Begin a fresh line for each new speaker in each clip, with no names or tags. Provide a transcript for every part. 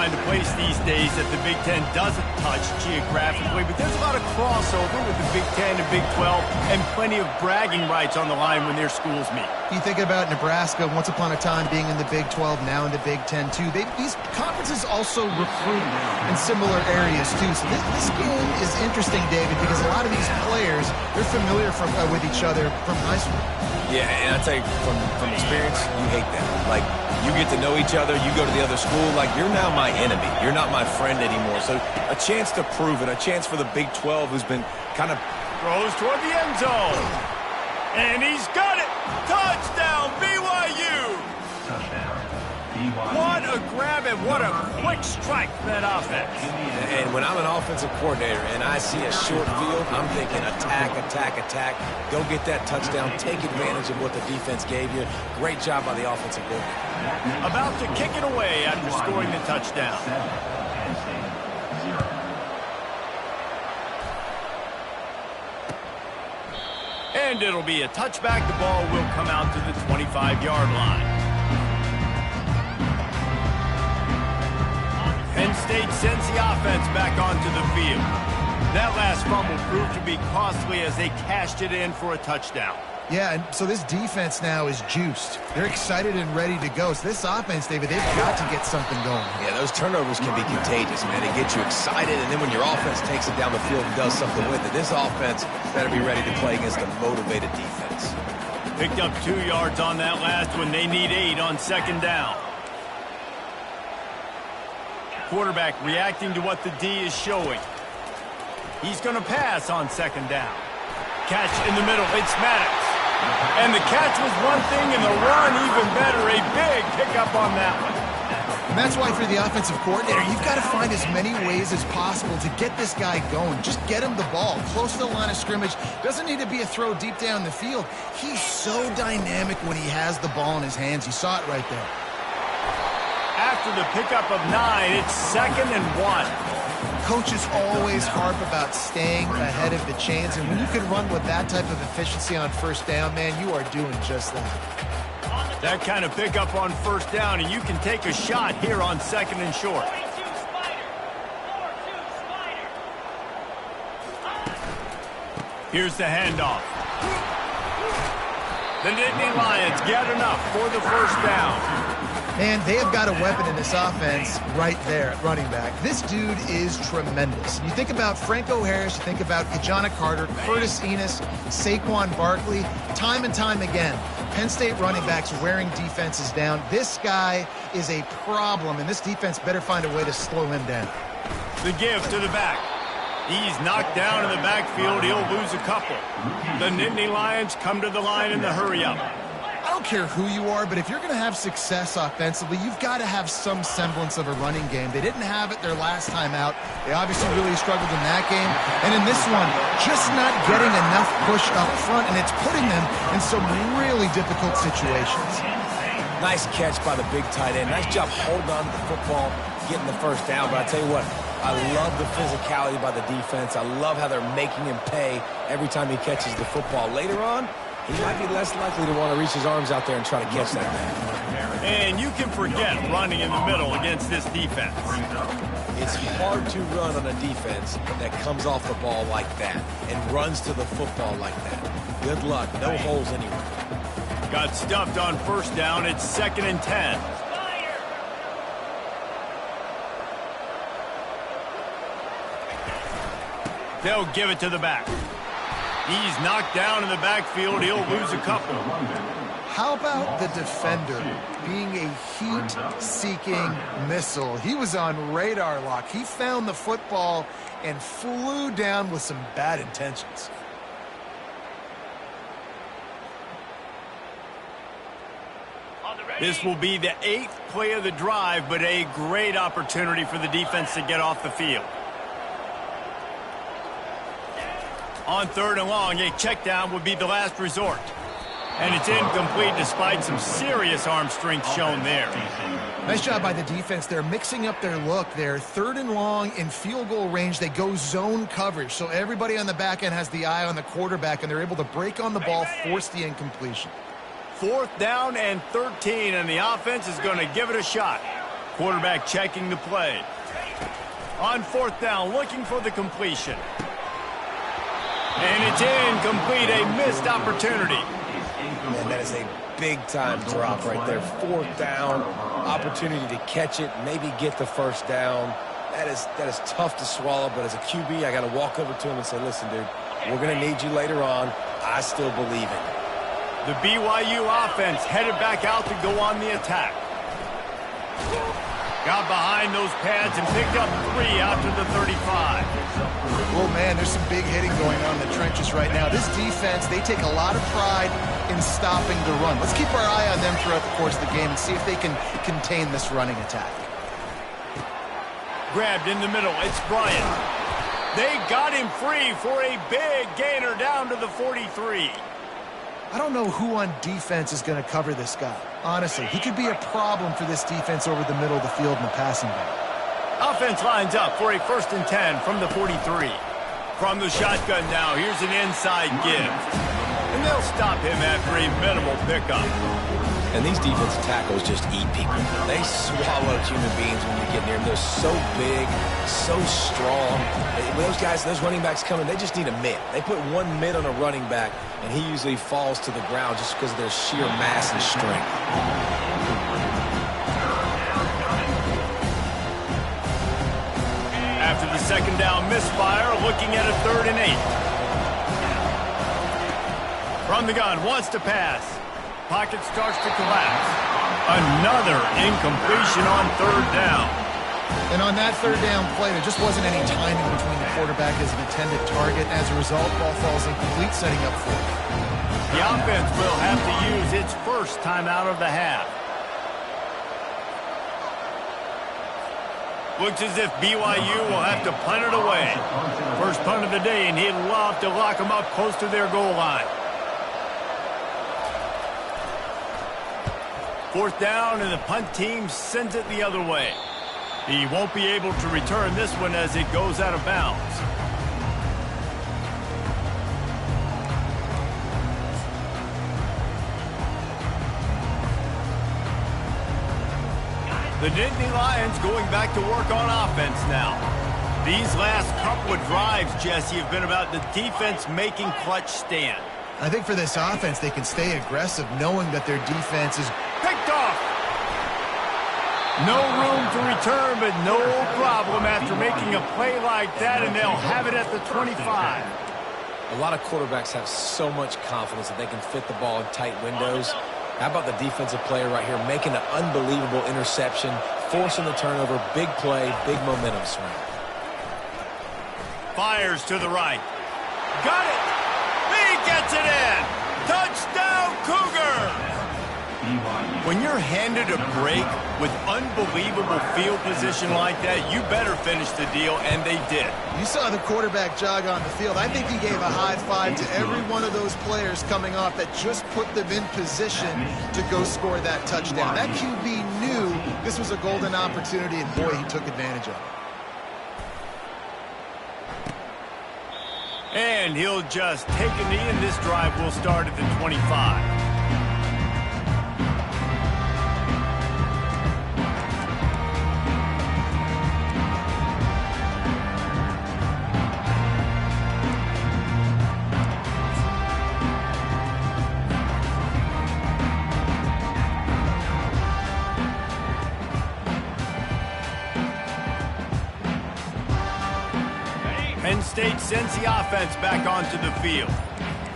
find a place these days that the Big Ten doesn't touch geographically, but there's a lot of crossover with the Big Ten and Big 12 and plenty of bragging rights on the line when their schools meet.
You think about Nebraska, once upon a time being in the Big 12, now in the Big 10 too. These conferences also recruit in similar areas too. So this game is interesting, David, because a lot of these players, they're familiar with each other from high school.
Yeah, and I tell you, from experience, you hate that. Like, you get to know each other, you go to the other school, like, you're now my enemy. You're not my friend anymore. So a chance to prove it, a chance for the Big 12, who's been kind of...
Throws toward the end zone. And he's got it. Touchdown, BYU.
Touchdown, BYU.
What a grab and what a quick strike for that offense.
And when I'm an offensive coordinator and I see a short field, I'm thinking attack, attack, attack. Go get that touchdown. Take advantage of what the defense gave you. Great job by the offensive coordinator.
About to kick it away after scoring the touchdown. And it'll be a touchback. The ball will come out to the 25-yard line. Penn State sends the offense back onto the field. That last fumble proved to be costly as they cashed it in for a touchdown.
Yeah, and so this defense now is juiced. They're excited and ready to go. So this offense, David, they've got to get something going.
Yeah, those turnovers can be contagious, man. They get you excited, and then when your offense takes it down the field and does something with it, this offense better be ready to play against a motivated defense.
Picked up 2 yards on that last one. They need 8 on second down. Quarterback reacting to what the D is showing. He's going to pass on second down. Catch in the middle. It's Maddox. And the catch was one thing, and the run even better. A big pickup on that one.
And that's why for the offensive coordinator, you've got to find as many ways as possible to get this guy going. Just get him the ball close to the line of scrimmage. Doesn't need to be a throw deep down the field. He's so dynamic when he has the ball in his hands. You saw it right there.
After the pickup of 9, it's 2nd and 1.
Coaches always harp about staying ahead of the chains, and when you can run with that type of efficiency on first down, man, you are doing just that.
That kind of pickup on first down, and you can take a shot here on 2nd and short. Here's the handoff. The Nittany Lions get enough for the first down.
Man, they have got a weapon in this offense right there at running back. This dude is tremendous. You think about Franco Harris, you think about Kajana Carter, Curtis Enos, Saquon Barkley, time and time again. Penn State running backs wearing defenses down. This guy is a problem, and this defense better find a way to slow him down.
The give to the back. He's knocked down in the backfield. He'll lose a couple. The Nittany Lions come to the line in the hurry-up.
I don't care who you are, but if you're going to have success offensively, you've got to have some semblance of a running game. They didn't have it their last time out. They obviously really struggled in that game. And in this one, just not getting enough push up front, and it's putting them in some really difficult situations.
Nice catch by the big tight end. Nice job holding on to the football, getting the first down. But I tell you what, I love the physicality by the defense. I love how they're making him pay every time he catches the football. Later on, he might be less likely to want to reach his arms out there and try to catch that man.
And you can forget running in the middle against this defense.
It's hard to run on a defense that comes off the ball like that and runs to the football like that. Good luck. No holes anywhere.
Got stuffed on first down. It's 2nd and 10. They'll give it to the back. He's knocked down in the backfield. He'll lose a couple.
How about the defender being a heat-seeking missile? He was on radar lock. He found the football and flew down with some bad intentions.
This will be the 8th play of the drive, but a great opportunity for the defense to get off the field. On 3rd and long, a check down would be the last resort. And it's incomplete despite some serious arm strength shown there.
Nice job by the defense. They're mixing up their look there. 3rd and long in field goal range. They go zone coverage. So everybody on the back end has the eye on the quarterback, and they're able to break on the ball, force the incompletion.
4th down and 13, and the offense is going to give it a shot. Quarterback checking the play. On 4th down, looking for the completion. And it's incomplete, a missed opportunity.
Man, that is a big-time drop right there. 4th down, opportunity to catch it, maybe get the 1st down. That is tough to swallow, but as a QB, I got to walk over to him and say, listen, dude, we're going to need you later on. I still believe in you.
The BYU offense headed back out to go on the attack. Got behind those pads and picked up 3 after the 35.
Well, man, there's some big hitting going on in the trenches right now. This defense, they take a lot of pride in stopping the run. Let's keep our eye on them throughout the course of the game and see if they can contain this running attack.
Grabbed in the middle. It's Bryant. They got him free for a big gainer down to the 43.
I don't know who on defense is going to cover this guy. Honestly, he could be a problem for this defense over the middle of the field in the passing game.
Offense lines up for a 1st and 10 from the 43. From the shotgun now, here's an inside give. And they'll stop him after a minimal pickup.
And these defensive tackles just eat people. They swallow human beings when you get near them. They're so big, so strong. When those guys, those running backs come in, they just need a mid. They put one mid on a running back, and he usually falls to the ground just because of their sheer mass and strength.
After the 2nd down misfire, looking at a 3rd and 8. From the gun, wants to pass. Pocket starts to collapse. Another incompletion on 3rd down.
And on that 3rd down play, there just wasn't any timing between the quarterback as an intended target. As a result, ball falls incomplete, setting up 4th.
The offense will have to use its 1st timeout of the half. Looks as if BYU will have to punt it away. 1st punt of the day, and he'd love to lock them up close to their goal line. 4th down, and the punt team sends it the other way. He won't be able to return this one as it goes out of bounds. The Nittany Lions going back to work on offense now. These last couple of drives, Jesse, have been about the defense making clutch stand.
I think for this offense, they can stay aggressive knowing that their defense is
picked off. No room to return, but no problem after making a play like that, and they'll have it at the 25.
A lot of quarterbacks have so much confidence that they can fit the ball in tight windows. How about the defensive player right here making an unbelievable interception, forcing the turnover, big play, big momentum swing.
Fires to the right. Got it. He gets it in. Touchdown, Cougars. When you're handed a break with unbelievable field position like that, you better finish the deal, and they did.
You saw the quarterback jog on the field. I think he gave a high five to every one of those players coming off that just put them in position to go score that touchdown. That QB knew this was a golden opportunity, and boy, he took advantage of it.
And he'll just take a knee, and this drive will start at the 25. Penn State sends the offense back onto the field.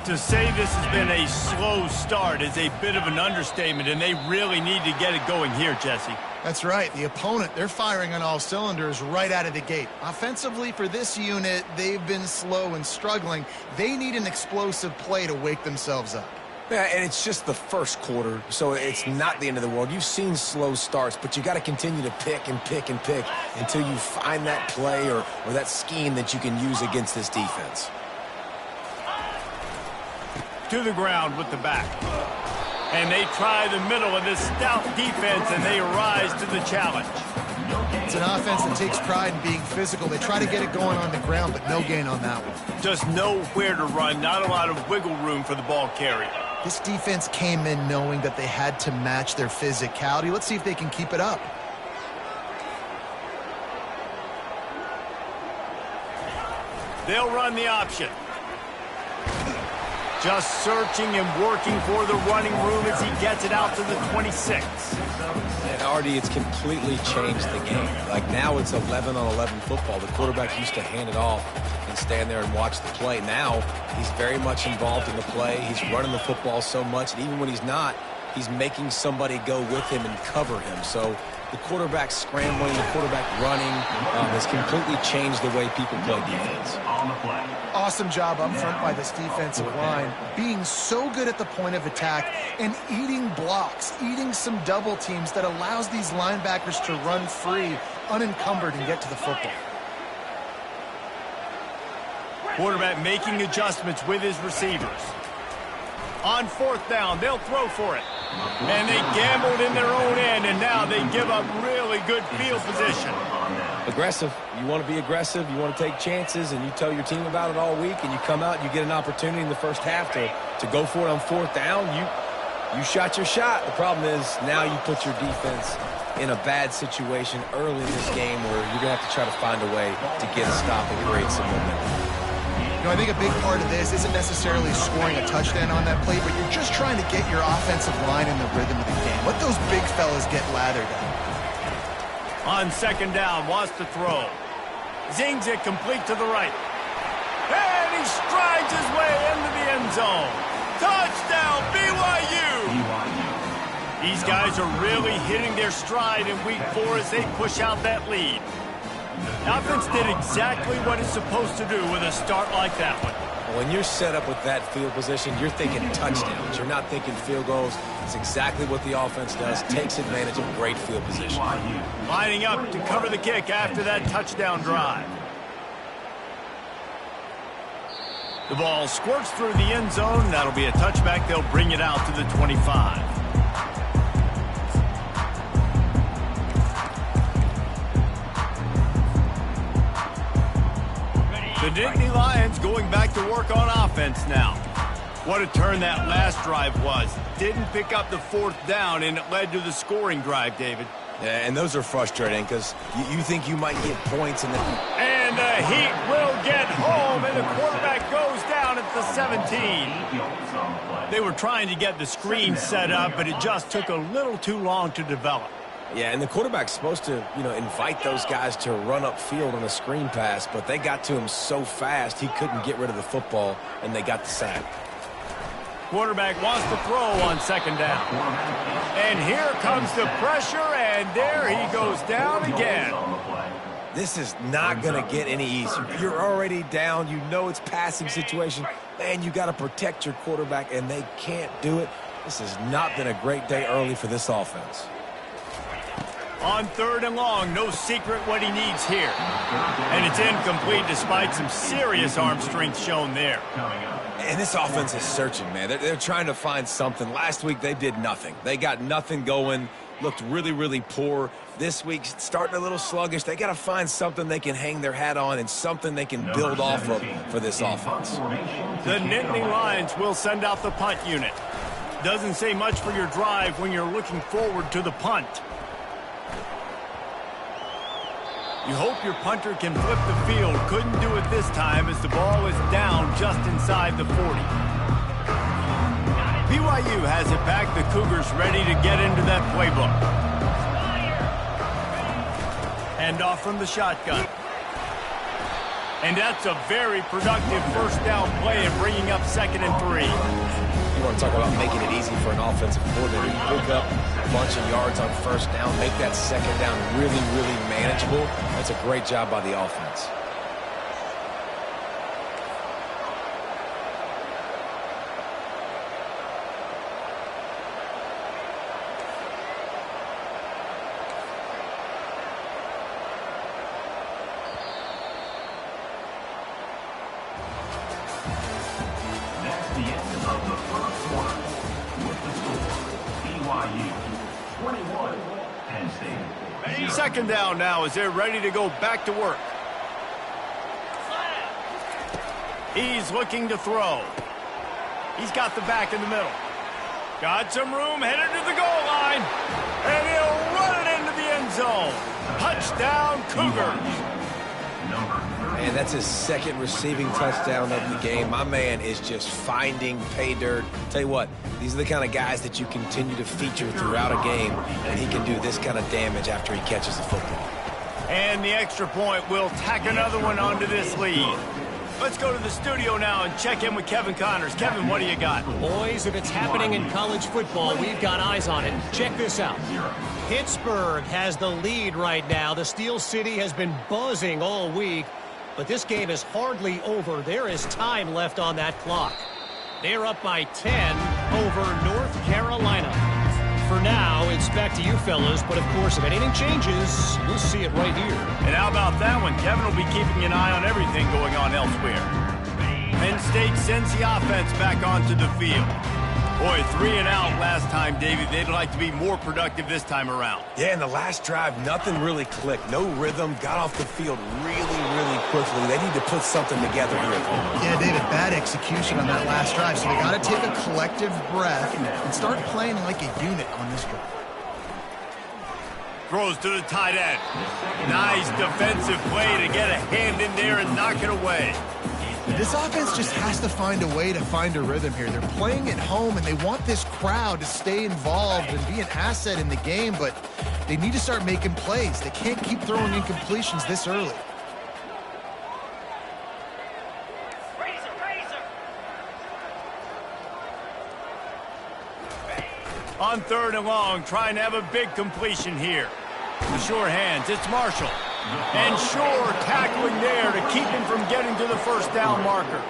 To say this has been a slow start is a bit of an understatement, and they really need to get it going here, Jesse.
That's right. The opponent, they're firing on all cylinders right out of the gate. Offensively, for this unit, they've been slow and struggling. They need an explosive play to wake themselves up.
Yeah, and it's just the first quarter, so it's not the end of the world. You've seen slow starts, but you got to continue to pick and pick and pick until you find that play or that scheme that you can use against this defense.
To the ground with the back. And they try the middle of this stout defense, and they rise to the challenge.
It's an offense that takes pride in being physical. They try to get it going on the ground, but no gain on that one.
Just nowhere to run, not a lot of wiggle room for the ball carrier.
This defense came in knowing that they had to match their physicality. Let's see if they can keep it up.
They'll run the option. Just searching and working for the running room as he gets it out to the 26.
And Artie, it's completely changed the game. Like now it's 11-on-11 football. The quarterback used to hand it off and stand there and watch the play. Now he's very much involved in the play. He's running the football so much, and even when he's not, he's making somebody go with him and cover him. So the quarterback scrambling, the quarterback running has completely changed the way people play defense.
Awesome job up front by this defensive line, being so good at the point of attack and eating blocks, eating some double teams that allows these linebackers to run free, unencumbered, and get to the football.
Quarterback making adjustments with his receivers. On 4th down, they'll throw for it. And they gambled in their own end, and now they give up really good field position.
Aggressive. You want to be aggressive. You want to take chances, and you tell your team about it all week, and you come out and you get an opportunity in the first half to go for it on 4th down. You shot your shot. The problem is now you put your defense in a bad situation early in this game where you're going to have to try to find a way to get a stop and create some momentum.
You know, I think a big part of this isn't necessarily scoring a touchdown on that play, but you're just trying to get your offensive line in the rhythm of the game. Let those big fellas get lathered up.
On 2nd down, wants to throw. Zings it complete to the right. And he strides his way into the end zone. Touchdown, BYU! These guys are really hitting their stride in week 4 as they push out that lead. The offense did exactly what it's supposed to do with a start like that one.
When you're set up with that field position, you're thinking touchdowns. You're not thinking field goals. It's exactly what the offense does. Takes advantage of great field position.
Lining up to cover the kick after that touchdown drive. The ball squirts through the end zone. That'll be a touchback. They'll bring it out to the 25. The Nittany Lions going back to work on offense now. What a turn that last drive was. Didn't pick up the 4th down, and it led to the scoring drive, David.
Yeah, and those are frustrating because you think you might get points and then...
And the Heat will get home, and the quarterback goes down at the 17. They were trying to get the screen set up, but it just took a little too long to develop.
Yeah, and the quarterback's supposed to, invite those guys to run upfield on a screen pass, but they got to him so fast he couldn't get rid of the football, and they got the sack.
Quarterback wants to throw on 2nd down. And here comes the pressure, and there he goes down again.
This is not going to get any easier. You're already down. You know it's passing situation. Man, you got to protect your quarterback, and they can't do it. This has not been a great day early for this offense.
On 3rd and long, no secret what he needs here. And it's incomplete despite some serious arm strength shown there.
And this offense is searching, man. They're trying to find something. Last week, they did nothing. They got nothing going, looked really, really poor. This week, starting a little sluggish. They got to find something they can hang their hat on and something they can build off of for this offense.
The Nittany Lions will send out the punt unit. Doesn't say much for your drive when you're looking forward to the punt. You hope your punter can flip the field. Couldn't do it this time as the ball is down just inside the 40. BYU has it back. The Cougars ready to get into that playbook. Hand off from the shotgun. And that's a very productive 1st down play and bringing up 2nd and 3.
You want to talk about making it easy for an offensive coordinator. You pick up a bunch of yards on 1st down, make that 2nd down really, really manageable. That's a great job by the offense.
Penn State.
2nd down now as they're ready to go back to work. He's looking to throw. He's got the back in the middle. Got some room, headed to the goal line. And he'll run it into the end zone. Touchdown, Cougars.
And that's his second receiving touchdown of the game. My man is just finding pay dirt. Tell you what, these are the kind of guys that you continue to feature throughout a game, and he can do this kind of damage after he catches the football.
And the extra point will tack another one onto this lead. Let's go to the studio now and check in with Kevin Connors. Kevin, what do you got?
Boys, if it's happening in college football, we've got eyes on it. Check this out. Pittsburgh has the lead right now. The Steel City has been buzzing all week, but this game is hardly over. There is time left on that clock. They're up by 10 over North Carolina. For now, it's back to you fellas, but of course, if anything changes, you'll see it right here.
And how about that one? Kevin will be keeping an eye on everything going on elsewhere. Penn State sends the offense back onto the field. Boy, 3 and out last time, David. They'd like to be more productive this time around.
Yeah, in the last drive, nothing really clicked. No rhythm, got off the field really quickly. They need to put something together here at home.
Yeah, David, bad execution on that last drive, so they got to take a collective breath and start playing like a unit on this drive.
Throws to the tight end. Nice defensive play to get a hand in there and knock it away.
This offense just has to find a way to find a rhythm here. They're playing at home, and they want this crowd to stay involved and be an asset in the game, but they need to start making plays. They can't keep throwing incompletions this early.
On 3rd and long, trying to have a big completion here. The sure hands, it's Marshall. And Shore tackling there to keep him from getting to the first down marker.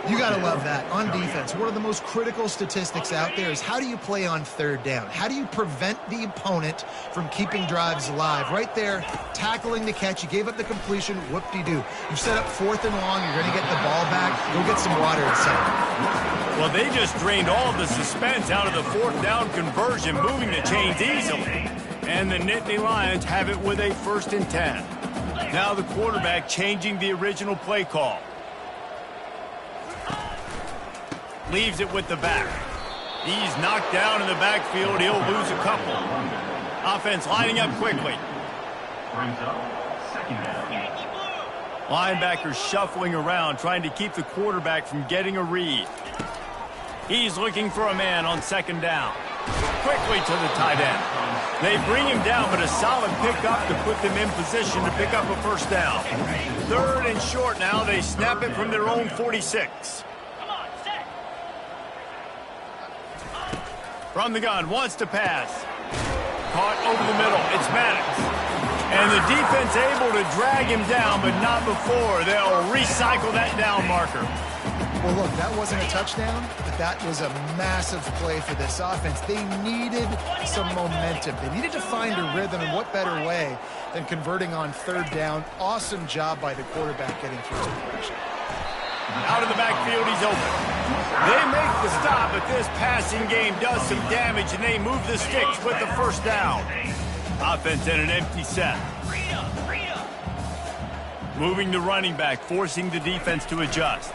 You got to love that. On defense, one of the most critical statistics out there is how do you play on 3rd down? How do you prevent the opponent from keeping drives alive? Right there, tackling the catch. You gave up the completion. Whoop-de-doo. You set up 4th and long. You're going to get the ball back. Go get some water inside.
Well, they just drained all of the suspense out of the 4th down conversion, moving the chains easily. And the Nittany Lions have it with a 1st and 10. Now the quarterback changing the original play call. Leaves it with the back. He's knocked down in the backfield. He'll lose a couple. Offense lining up quickly. Linebackers shuffling around, trying to keep the quarterback from getting a read. He's looking for a man on 2nd down. Quickly to the tight end. They bring him down, but a solid pickup to put them in position to pick up a 1st down. 3rd and short now. They snap it from their own 46. From the gun, wants to pass. Caught over the middle. It's Maddox. And the defense able to drag him down, but not before. They'll recycle that down marker.
Well, look, that wasn't a touchdown, but that was a massive play for this offense. They needed some momentum. They needed to find a rhythm, and what better way than converting on 3rd down. Awesome job by the quarterback getting through the pressure.
Out of the backfield, he's open. They make the stop, but this passing game does some damage, and they move the sticks with the 1st down. Offense in an empty set. Moving the running back, forcing the defense to adjust.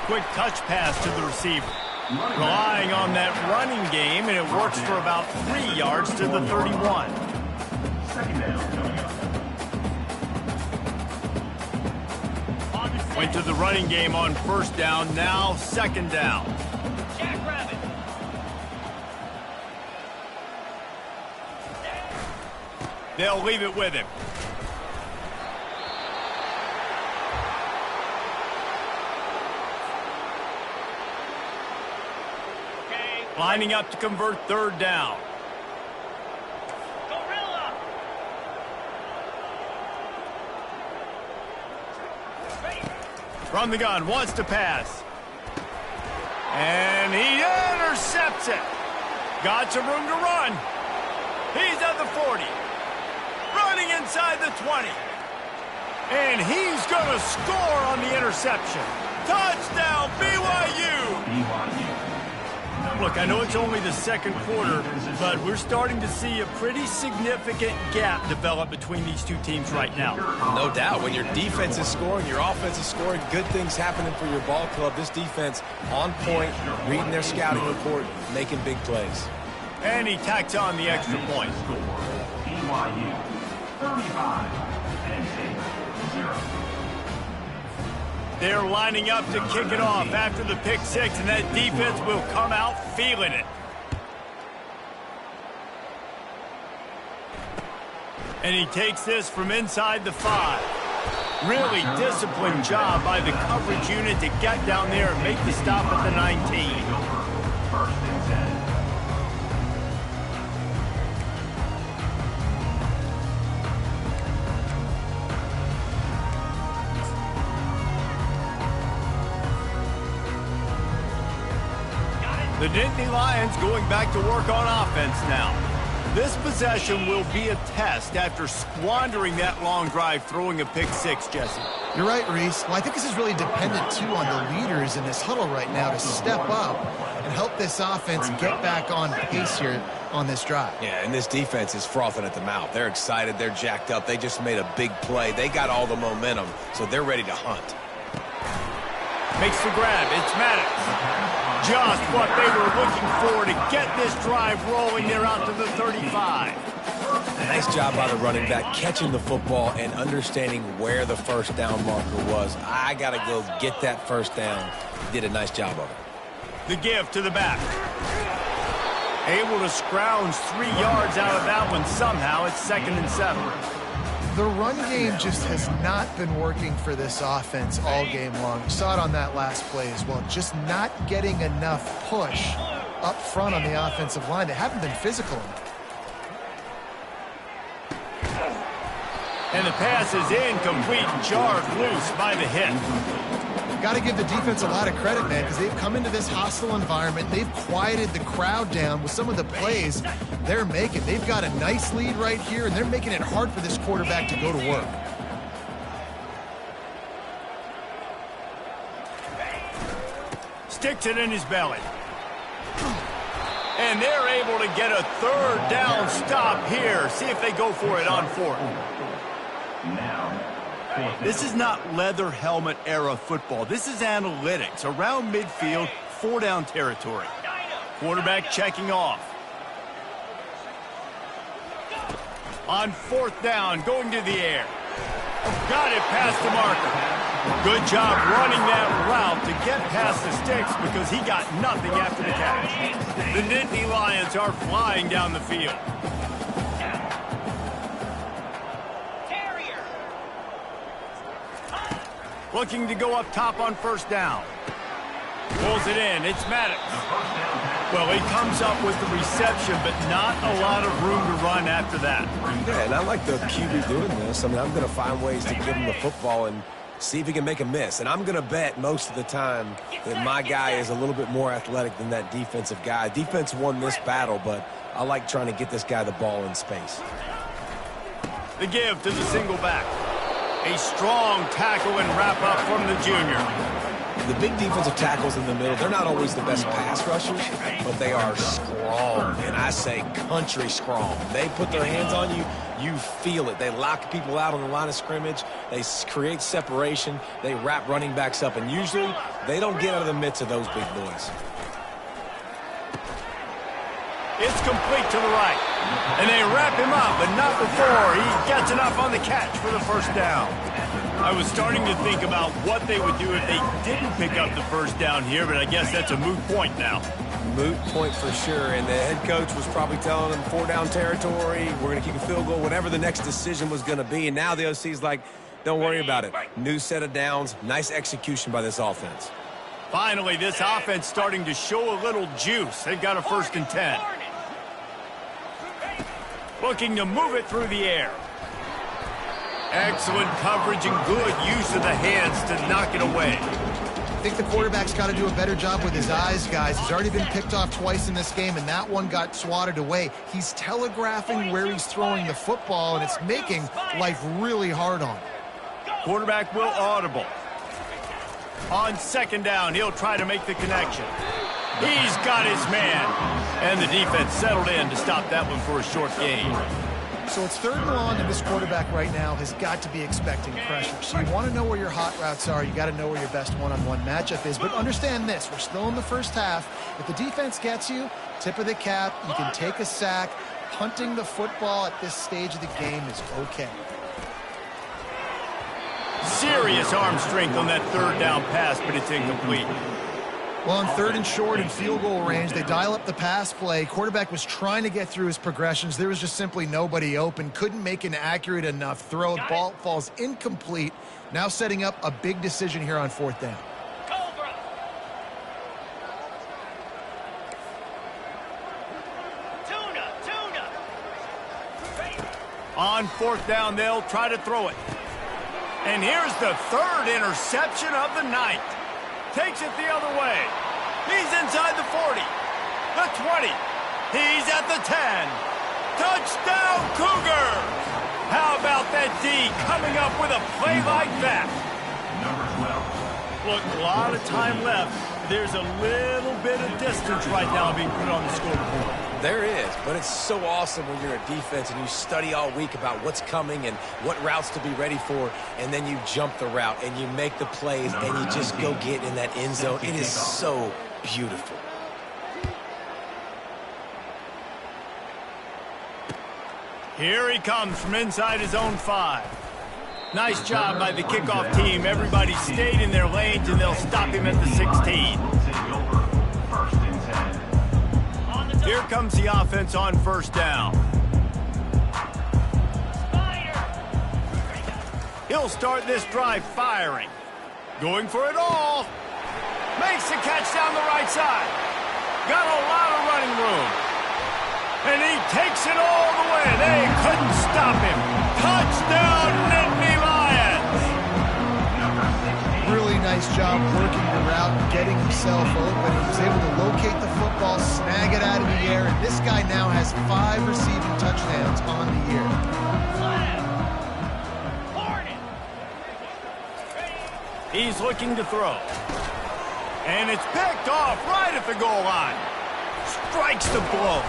Quick touch pass to the receiver. Relying on that running game, and it works for about 3 yards to the 31. Went to the running game on 1st down, now 2nd down. They'll leave it with him. Lining up to convert 3rd down. From the gun, wants to pass. And he intercepts it. Got some room to run. He's at the 40. Running inside the 20. And he's going to score on the interception. Touchdown, BYU. Look, I know it's only the 2nd quarter, but we're starting to see a pretty significant gap develop between these two teams right now.
No doubt. When your defense is scoring, your offense is scoring, good things happening for your ball club. This defense on point, reading their scouting report, making big plays.
And he tacks on the extra point.
35. Penn State, 0.
They're lining up to kick it off after the pick six, and that defense will come out feeling it. And he takes this from inside the 5. Really disciplined job by the coverage unit to get down there and make the stop at the 19.
First and 10.
The Nittany Lions going back to work on offense now. This possession will be a test after squandering that long drive throwing a pick six, Jesse.
You're right, Reese. Well, I think this is really dependent, too, on the leaders in this huddle right now to step up and help this offense get back on pace here on this drive.
Yeah, and this defense is frothing at the mouth. They're excited. They're jacked up. They just made a big play. They got all the momentum, so they're ready to hunt.
Makes the grab. It's Maddox. Just what they were looking for to get this drive rolling. They're out to the 35.
Nice job by the running back, catching the football and understanding where the first down marker was. I got to go get that first down. He did a nice job of it.
The give to the back. Able to scrounge 3 yards out of that one somehow. It's 2nd and 7.
The run game just has not been working for this offense all game long. You saw it on that last play as well. Just not getting enough push up front on the offensive line. They haven't been physical enough.
And the pass is incomplete, jarred loose by the hit.
Got to give the defense a lot of credit, man, because they've come into this hostile environment. They've quieted the crowd down with some of the plays they're making. They've got a nice lead right here, and they're making it hard for this quarterback to go to work.
Sticks it in his belly. And they're able to get a 3rd down stop here. See if they go for it on 4th.
Now,
This is not leather helmet era football. This is analytics. Around midfield, 4-down territory. Quarterback checking off. On 4th down, going to the air. Got it past the marker. Good job running that route to get past the sticks because he got nothing after the catch. The Nittany Lions are flying down the field. Looking to go up top on 1st down. Pulls it in. It's Maddox. Well, he comes up with the reception, but not a lot of room to run after that.
Yeah, and I like the QB doing this. I mean, I'm going to find ways to give him the football and see if he can make a miss. And I'm going to bet most of the time that my guy is a little bit more athletic than that defensive guy. Defense won this battle, but I like trying to get this guy the ball in space.
The give to the single back. A strong tackle and wrap up from the junior.
The big defensive tackles in the middle, they're not always the best pass rushers, but they are strong, and I say country strong. They put their hands on you, you feel it. They lock people out on the line of scrimmage. They create separation. They wrap running backs up, and usually they don't get out of the midst of those big boys.
It's complete to the right. And they wrap him up, but not before he gets enough on the catch for the 1st down. I was starting to think about what they would do if they didn't pick up the 1st down here, but I guess that's a moot point now.
Moot point for sure, and the head coach was probably telling them 4-down territory, we're going to kick a field goal, whatever the next decision was going to be, and now the OC's like, don't worry about it. New set of downs, nice execution by this offense.
Finally, this offense starting to show a little juice. They've got a 1st and 10. Looking to move it through the air. Excellent coverage and good use of the hands to knock it away.
I think the quarterback's got to do a better job with his eyes, guys. He's already been picked off twice in this game, and that one got swatted away. He's telegraphing where he's throwing the football, and it's making life really hard on him.
Quarterback will audible. On 2nd down, he'll try to make the connection. He's got his man. And the defense settled in to stop that one for a short gain.
So it's 3rd and long, and this quarterback right now has got to be expecting pressure. So you want to know where your hot routes are. You got to know where your best one-on-one matchup is. But understand this, we're still in the 1st half. If the defense gets you, tip of the cap, you can take a sack. punting the football at this stage of the game is okay.
Serious arm strength on that third down pass, but it's incomplete.
Well, on 3rd and short in field goal range, they dial up the pass play. Quarterback was trying to get through his progressions. There was just simply nobody open. Couldn't make an accurate enough throw. Ball falls incomplete. Now setting up a big decision here on 4th down.
On 4th down, they'll try to throw it. And here's the 3rd interception of the night. Takes it the other way. He's inside the 40, the 20. He's at the 10. Touchdown, Cougars! How about that D coming up with a play like that?
Number 12.
Look, a lot of time left. There's a little bit of distance right now being put on the scoreboard.
There is, but it's so awesome when you're a defense and you study all week about what's coming and what routes to be ready for, and then you jump the route and you make the plays and you just go get in that end zone. It is so beautiful.
Here he comes from inside his own 5. Nice job by the kickoff team. Everybody stayed in their lanes, and they'll stop him at the 16. Here comes the offense on 1st down. He'll start this drive firing. Going for it all. Makes the catch down the right side. Got a lot of running room. And he takes it all the way. They couldn't stop him. Touchdown, Nittany Lions!
Really nice job working the route, getting himself open. He was able to locate the football, snag it out of the air, and this guy now has 5 receiving touchdowns on the year.
He's looking to throw. And it's picked off right at the goal line. Strikes the blow.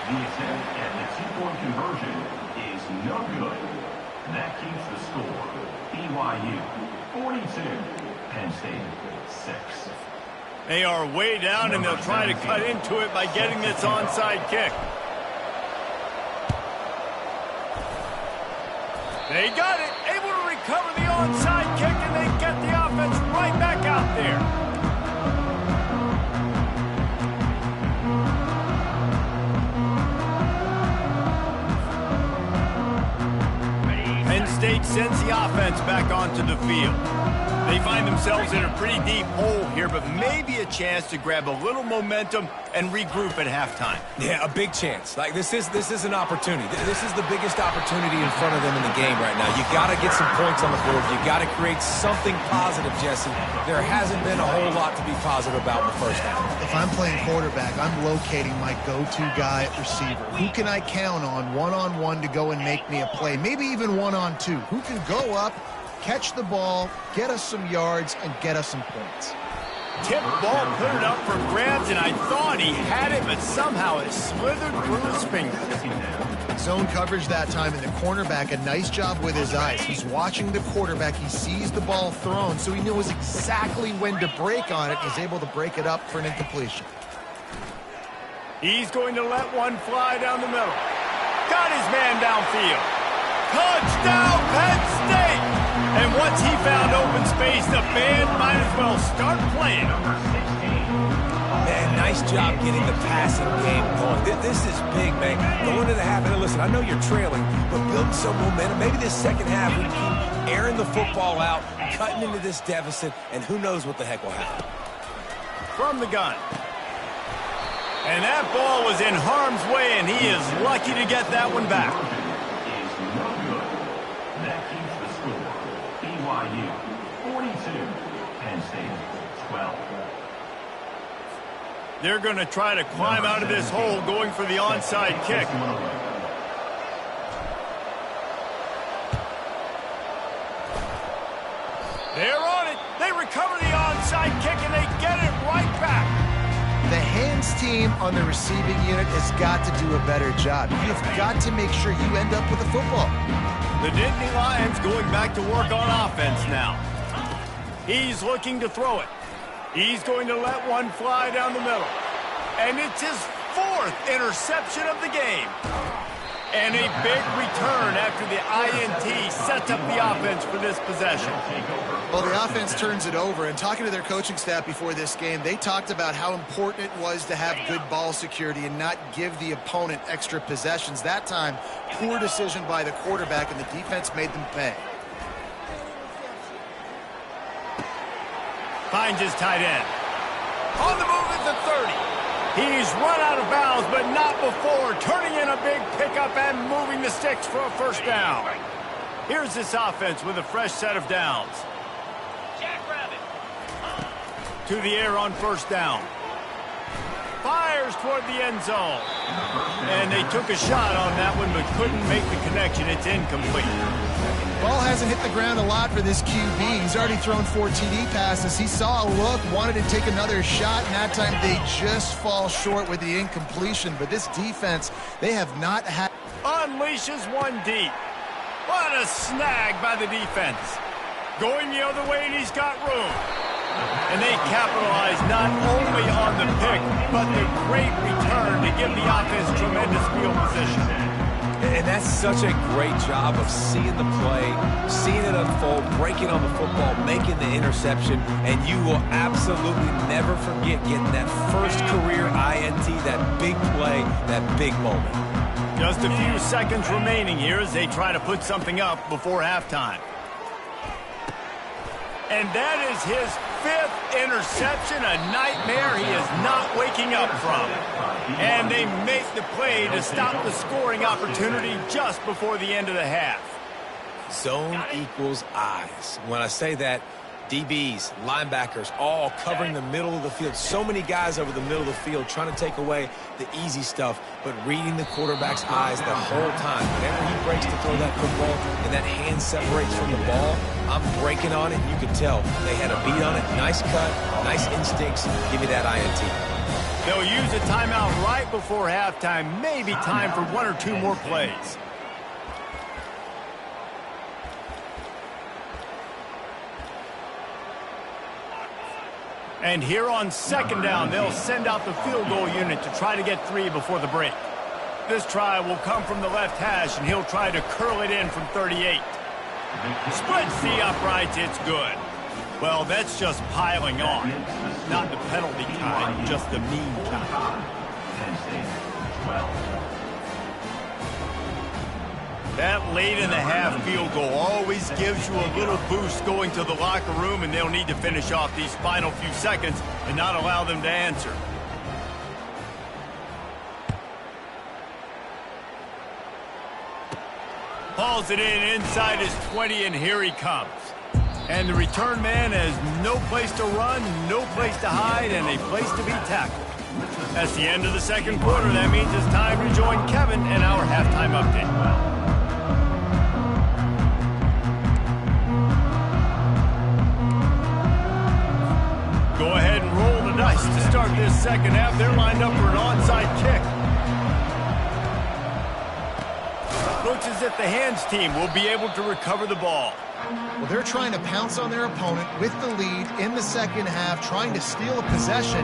The attempt at the 2-point conversion is no good. That keeps the score. BYU 42, Penn State 6.
They are way down, and they'll try to cut into it by getting this onside kick. They got it, able to recover the onside kick, and they get the offense right back out there. Penn State sends the offense back onto the field. They find themselves in a pretty deep hole here, but maybe a chance to grab a little momentum and regroup at halftime.
Yeah, a big chance. Like this is an opportunity. This is the biggest opportunity in front of them in the game right now. You got to get some points on the board. You got to create something positive, Jesse. There hasn't been a whole lot to be positive about in the first half.
If I'm playing quarterback, I'm locating my go-to guy at receiver. Who can I count on one-on-one to go and make me a play? Maybe even one-on-two. Who can go up, catch the ball, get us some yards, and get us some points?
Tip ball, put it up for grabs, and I thought he had it, but somehow it slithered through his fingers.
Zone coverage that time, and the cornerback, a nice job with his eyes. He's watching the quarterback. He sees the ball thrown, so he knows exactly when to break on it. He's able to break it up for an incompletion.
He's going to let one fly down the middle. Got his man downfield. Touchdown, Penn State! And once he found open space, the band might as well start playing.
Man, nice job getting the passing game going. This is big, man. Going to the half, and listen, I know you're trailing, but building some momentum. Maybe this second half we keep airing the football out, cutting into this deficit, and who knows what the heck will happen.
From the gun. And that ball was in harm's way, and he is lucky to get that one back.
BYU 42, Penn State 12.
They're going to try to climb out of this hole, going for the onside kick. They're on it. They recover the onside kick, and they get it right back.
The hands team on the receiving unit has got to do a better job. You've got to make sure you end up with a football.
The Nittany Lions going back to work on offense now. He's looking to throw it. He's going to let one fly down the middle. And it's his 4th 4th interception of the game. And a big return after the INT sets up the offense for this possession.
Well, the offense turns it over, and talking to their coaching staff before this game, they talked about how important it was to have good ball security and not give the opponent extra possessions. That time, poor decision by the quarterback, and the defense made them pay.
Finds his tight end. On the move at the 30. He's run out of bounds, but not before turning in a big pickup and moving the sticks for a first down. Here's this offense with a fresh set of downs. To the air on first down. Fires toward the end zone. And they took a shot on that one, but couldn't make the connection. It's incomplete.
Ball hasn't hit the ground a lot for this QB. He's already thrown 4 TD passes. He saw a look, wanted to take another shot, and that time they just fall short with the incompletion. But this defense, they have not had...
Unleashes one deep. What a snag by the defense. Going the other way, and he's got room. And they capitalize not only on the pick, but the great return to give the offense tremendous field position.
And that's such a great job of seeing the play, seeing it unfold, breaking on the football, making the interception, and you will absolutely never forget getting that first career INT, that big play, that big moment.
Just a few seconds remaining here as they try to put something up before halftime. And that is his 5th interception, a nightmare he is not waking up from. And they make the play to stop the scoring opportunity just before the end of the half.
Zone equals eyes. When I say that, DBs, linebackers, all covering the middle of the field. So many guys over the middle of the field trying to take away the easy stuff, but reading the quarterback's eyes the whole time. Whenever he breaks to throw that football and that hand separates from the ball, I'm breaking on it. You can tell they had a beat on it. Nice cut, nice instincts. Give me that INT.
They'll use a timeout right before halftime. Maybe time for 1 or 2 more plays. And here on second down, they'll send out the field goal unit to try to get 3 before the break. This try will come from the left hash, and he'll try to curl it in from 38. Splits the uprights, it's good. Well, that's just piling on. Not the penalty kind, just the mean kind. That late in the half field goal always gives you a little boost going to the locker room, and they'll need to finish off these final few seconds and not allow them to answer. Hauls it in inside his 20, and here he comes. And the return man has no place to run, no place to hide, and a place to be tackled. That's the end of the second quarter. That means it's time to join Kevin and our halftime update. Go ahead and roll the dice to start this second half. They're lined up for an onside kick. Looks as if the hands team will be able to recover the ball.
Well, they're trying to pounce on their opponent with the lead in the second half, trying to steal a possession,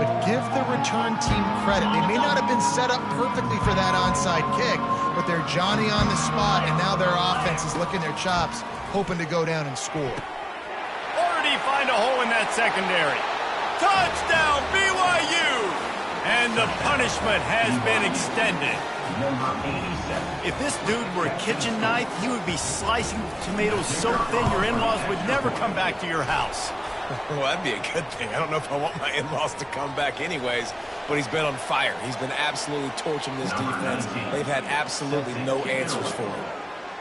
but give the return team credit. They may not have been set up perfectly for that onside kick, but they're Johnny on the spot, and now their offense is licking their chops, hoping to go down and score.
Find a hole in that secondary. Touchdown, BYU! And the punishment has been extended. If this dude were a kitchen knife, he would be slicing tomatoes so thin your in-laws would never come back to your house.
Well, that'd be a good thing. I don't know if I want my in-laws to come back anyways, but he's been on fire. He's been absolutely torching this defense. They've had absolutely no answers for him.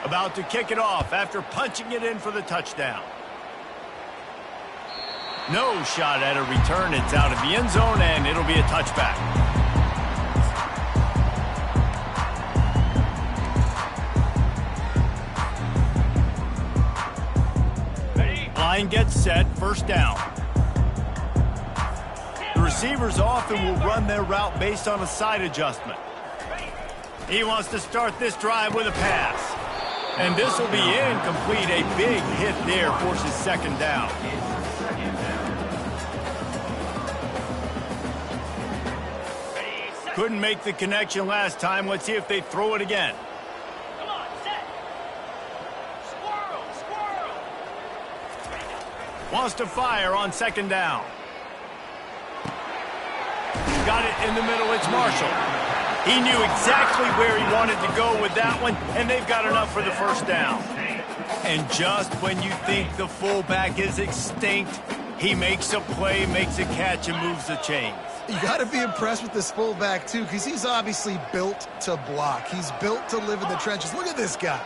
About to kick it off after punching it in for the touchdown. No shot at a return. It's out of the end zone, and it'll be a touchback. Line gets set, first down. The receivers often will run their route based on a side adjustment. He wants to start this drive with a pass. And this will be incomplete. A big hit there forces second down. Couldn't make the connection last time. Let's see if they throw it again.
Come on, set. Squirrel, squirrel.
Wants to fire on second down. Got it in the middle. It's Marshall. He knew exactly where he wanted to go with that one, and they've got enough for the first down. And just when you think the fullback is extinct, he makes a play, makes a catch, and moves the chains.
You got to be impressed with this fullback, too, because he's obviously built to block. He's built to live in the trenches. Look at this guy.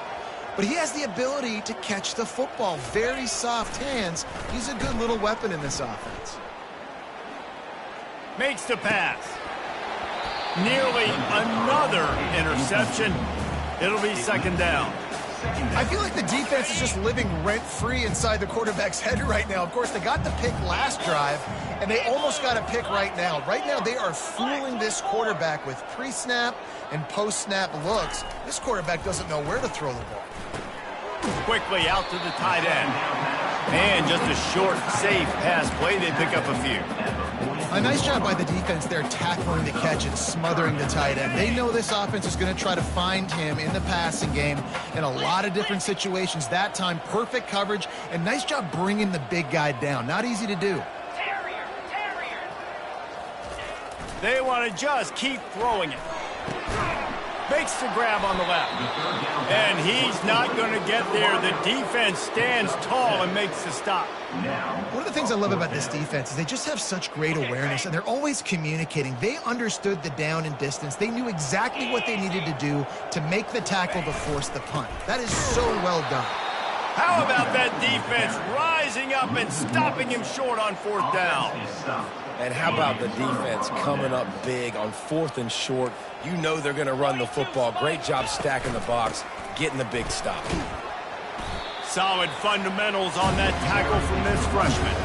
But he has the ability to catch the football. Very soft hands. He's a good little weapon in this offense.
Makes the pass. Nearly another interception. It'll be second down.
I feel like the defense is just living rent-free inside the quarterback's head right now. Of course, they got the pick last drive, and they almost got a pick right now. Right now, they are fooling this quarterback with pre-snap and post-snap looks. This quarterback doesn't know where to throw the ball.
Quickly out to the tight end. And just a short, safe pass play. They pick up a few.
A nice job by the defense there tackling the catch and smothering the tight end. They know this offense is going to try to find him in the passing game in a lot of different situations. That time, perfect coverage, and nice job bringing the big guy down. Not easy to do.
Terrier, terrier.
They want to just keep throwing it. Makes the grab on the left. And he's not going to get there. The defense stands tall and makes the stop.
One of the things I love about this defense is they just have such great awareness, and they're always communicating. They understood the down and distance. They knew exactly what they needed to do to make the tackle to force the punt. That is so well done.
How about that defense rising up and stopping him short on fourth down?
And how about the defense coming up big on fourth and short? You know they're going to run the football. Great job stacking the box, getting the big stop.
Solid fundamentals on that tackle from this freshman.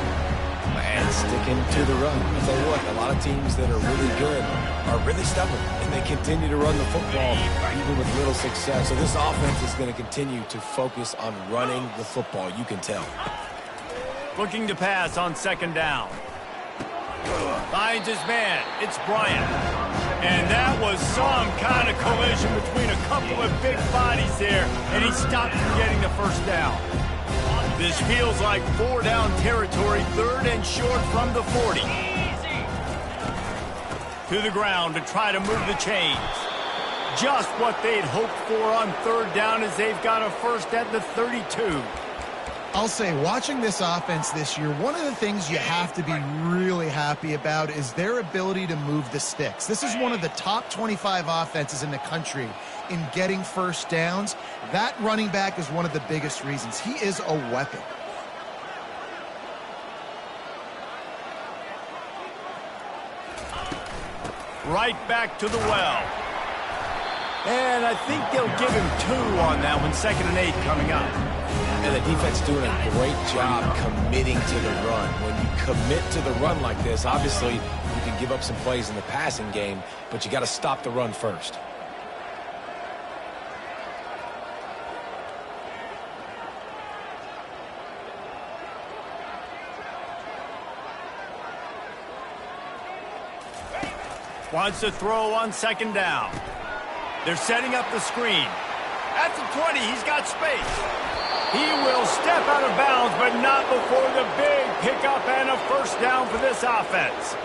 And sticking to the run. I'll tell you what, a lot of teams that are really good are really stubborn, and they continue to run the football even with little success. So this offense is going to continue to focus on running the football. You can tell.
Looking to pass on second down. Finds his man. It's Bryant. And that was some kind of collision between a couple of big bodies there, and he stopped from getting the first down. This feels like 4-down territory, third and short from the 40. To the ground to try to move the chains. Just what they'd hoped for on third down as they've got a first at the 32.
I'll say, watching this offense this year, one of the things you have to be really happy about is their ability to move the sticks. This is one of the top 25 offenses in the country in getting first downs. That running back is one of the biggest reasons. He is a weapon.
Right back to the well. And I think they'll give him 2 on that one. 2nd and 8 coming up.
And the defense doing a great job committing to the run. When you commit to the run like this, obviously you can give up some plays in the passing game, but you got to stop the run first.
Wants to throw on second down. They're setting up the screen. At the 20, he's got space. He will step out of bounds, but not before the big pickup and a first down for this offense.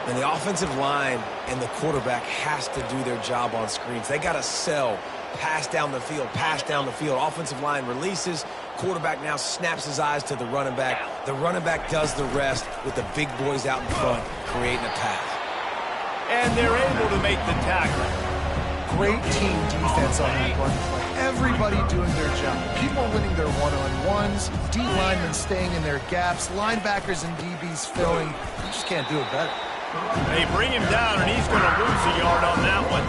And the offensive line and the quarterback has to do their job on screens. They got to sell, pass down the field, pass down the field. Offensive line releases. Quarterback now snaps his eyes to the running back. The running back does the rest with the big boys out in front, creating a pass.
And they're able to make the tackle.
Great team defense on that run play. Everybody doing their job. People winning their one-on-ones, D linemen staying in their gaps, linebackers and DBs filling. You just can't do it better.
They bring him down, and he's going to lose a yard on that one.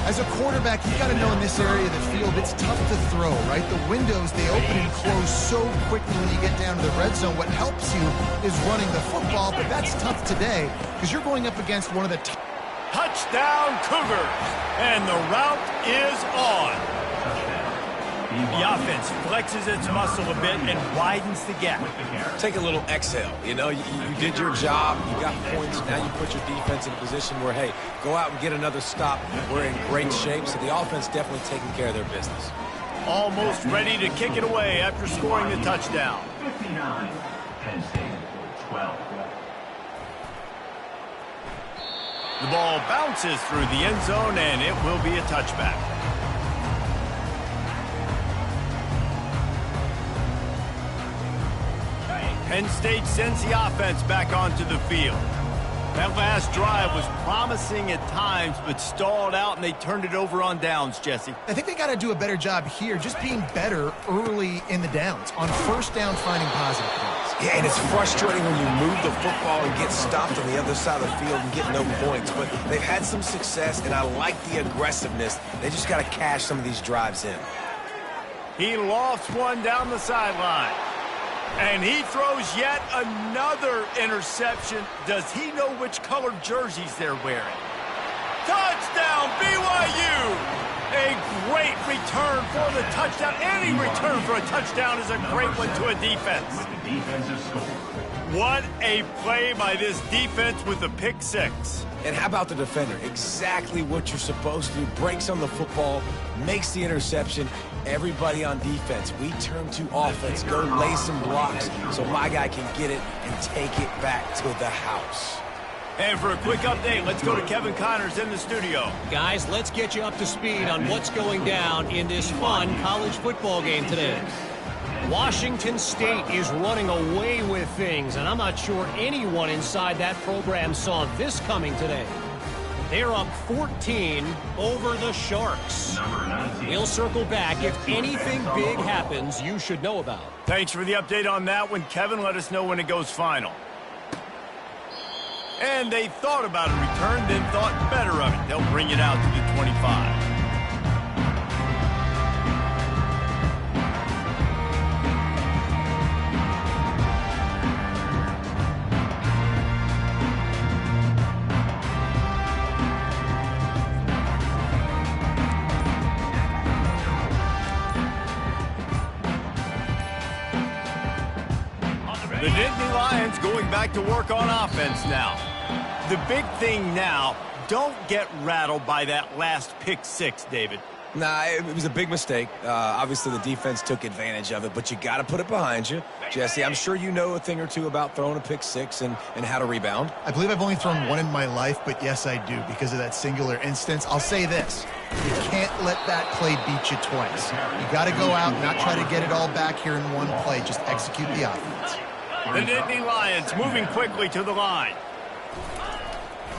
As a quarterback, you got to know in this area of the field, it's tough to throw, right? The windows, they open and close so quickly when you get down to the red zone. What helps you is running the football, but that's tough today because you're going up against one of the top.
Touchdown, Cougars. And the route is on. The offense flexes its muscle a bit and widens the gap.
Take a little exhale. You know, you did your job. You got points. Now you put your defense in a position where, hey, go out and get another stop. We're in great shape. So the offense definitely taking care of their business.
Almost ready to kick it away after scoring the touchdown.
59, Penn State, 12.
The ball bounces through the end zone, and it will be a touchback. Penn State sends the offense back onto the field. That last drive was promising at times, but stalled out, and they turned it over on downs, Jesse.
I think they got to do a better job here, just being better early in the downs, on first down finding positive plays.
Yeah, and it's frustrating when you move the football and get stopped on the other side of the field and get no points. But they've had some success, and I like the aggressiveness. They just got to cash some of these drives in.
He lofts one down the sideline. And he throws yet another interception. Does he know which colored jerseys they're wearing? Touchdown, BYU! A great return for the touchdown. Any return for a touchdown is a great one to a defense.
With the defensive score.
What a play by this defense with the pick six.
And how about the defender? Exactly what you're supposed to do. Breaks on the football, makes the interception. Everybody on defense, we turn to offense. Go lay some blocks so my guy can get it and take it back to the house.
And for a quick update, let's go to Kevin Connors in the studio.
Guys, let's get you up to speed on what's going down in this fun college football game today. Washington State is running away with things, and I'm not sure anyone inside that program saw this coming today. They're up 14 over the Sharks. We'll circle back. If anything big happens, you should know about.
Thanks for the update on that one, Kevin. Let us know when it goes final. And they thought about a return, then thought better of it. They'll bring it out to the 25. The Nittany Lions going back to work on offense now. The big thing now, don't get rattled by that last pick six, David.
Nah, it was a big mistake. Obviously, the defense took advantage of it, but you got to put it behind you. Jesse, I'm sure you know a thing or two about throwing a pick six and how to rebound.
I believe I've only thrown one in my life, but yes, I do, because of that singular instance. I'll say this. You can't let that play beat you twice. You got to go out and not try to get it all back here in one play. Just execute the offense.
The Nittany Lions moving quickly to the line.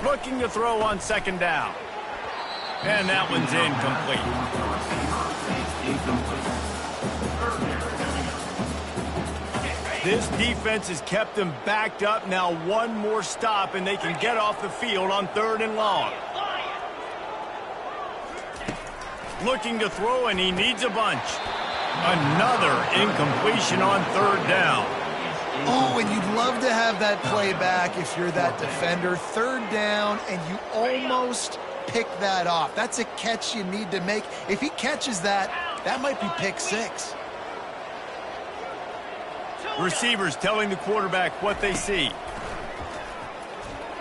Looking to throw on second down. And that one's incomplete. This defense has kept them backed up. Now one more stop, and they can get off the field on 3rd and long. Looking to throw, and he needs a bunch. Another incompletion on 3rd down.
Oh, and you'd love to have that play back if you're that defender. 3rd down, and you almost pick that off. That's a catch you need to make. If he catches that, that might be pick six.
Receivers telling the quarterback what they see.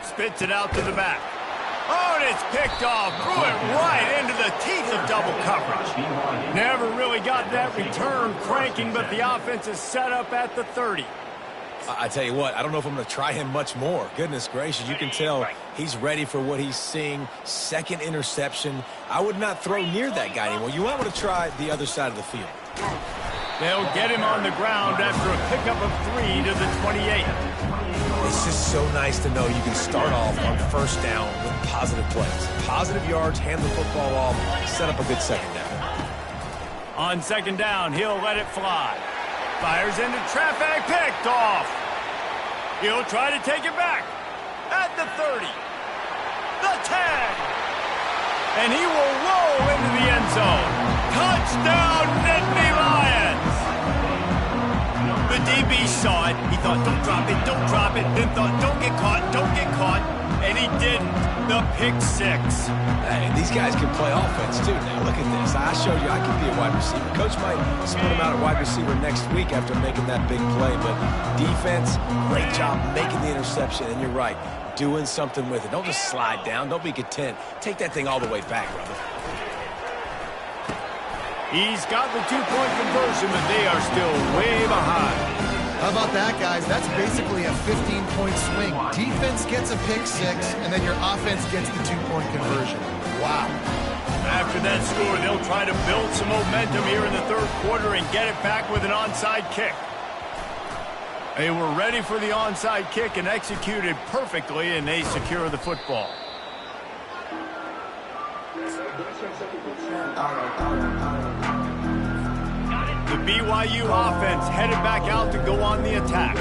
Spits it out to the back. Oh, and it's picked off. Threw it right into the teeth of double coverage. Never really got that return cranking, but the offense is set up at the 30.
I tell you what, I don't know if I'm going to try him much more. Goodness gracious, you can tell he's ready for what he's seeing. 2nd interception. I would not throw near that guy anymore. You might want to try the other side of the field.
They'll get him on the ground after a pickup of 3 to the 28.
It's just so nice to know you can start off on 1st down with positive plays. Positive yards, hand the football off, set up a good 2nd down.
On 2nd down, he'll let it fly. Fires into traffic, picked off. He'll try to take it back at the 30, the 10, and he will roll into the end zone. Touchdown, Nittany Lions! The DB saw it. He thought, don't drop it, then thought, don't get caught, and he didn't. the pick six.
Hey, these guys can play offense too now. Look at this. I showed you I can be a wide receiver. Coach might split him out at wide receiver next week after making that big play. But defense, great job making the interception. And you're right, doing something with it. Don't just slide down. Don't be content. Take that thing all the way back, brother.
He's got the two-point conversion, but they are still way behind.
How about that, guys? That's basically a 15-point swing. Defense gets a pick six, and then your offense gets the two-point conversion. Wow.
After that score, they'll try to build some momentum here in the third quarter and get it back with an onside kick. They were ready for the onside kick and executed perfectly, and they secure the football. The BYU offense headed back out to go on the attack.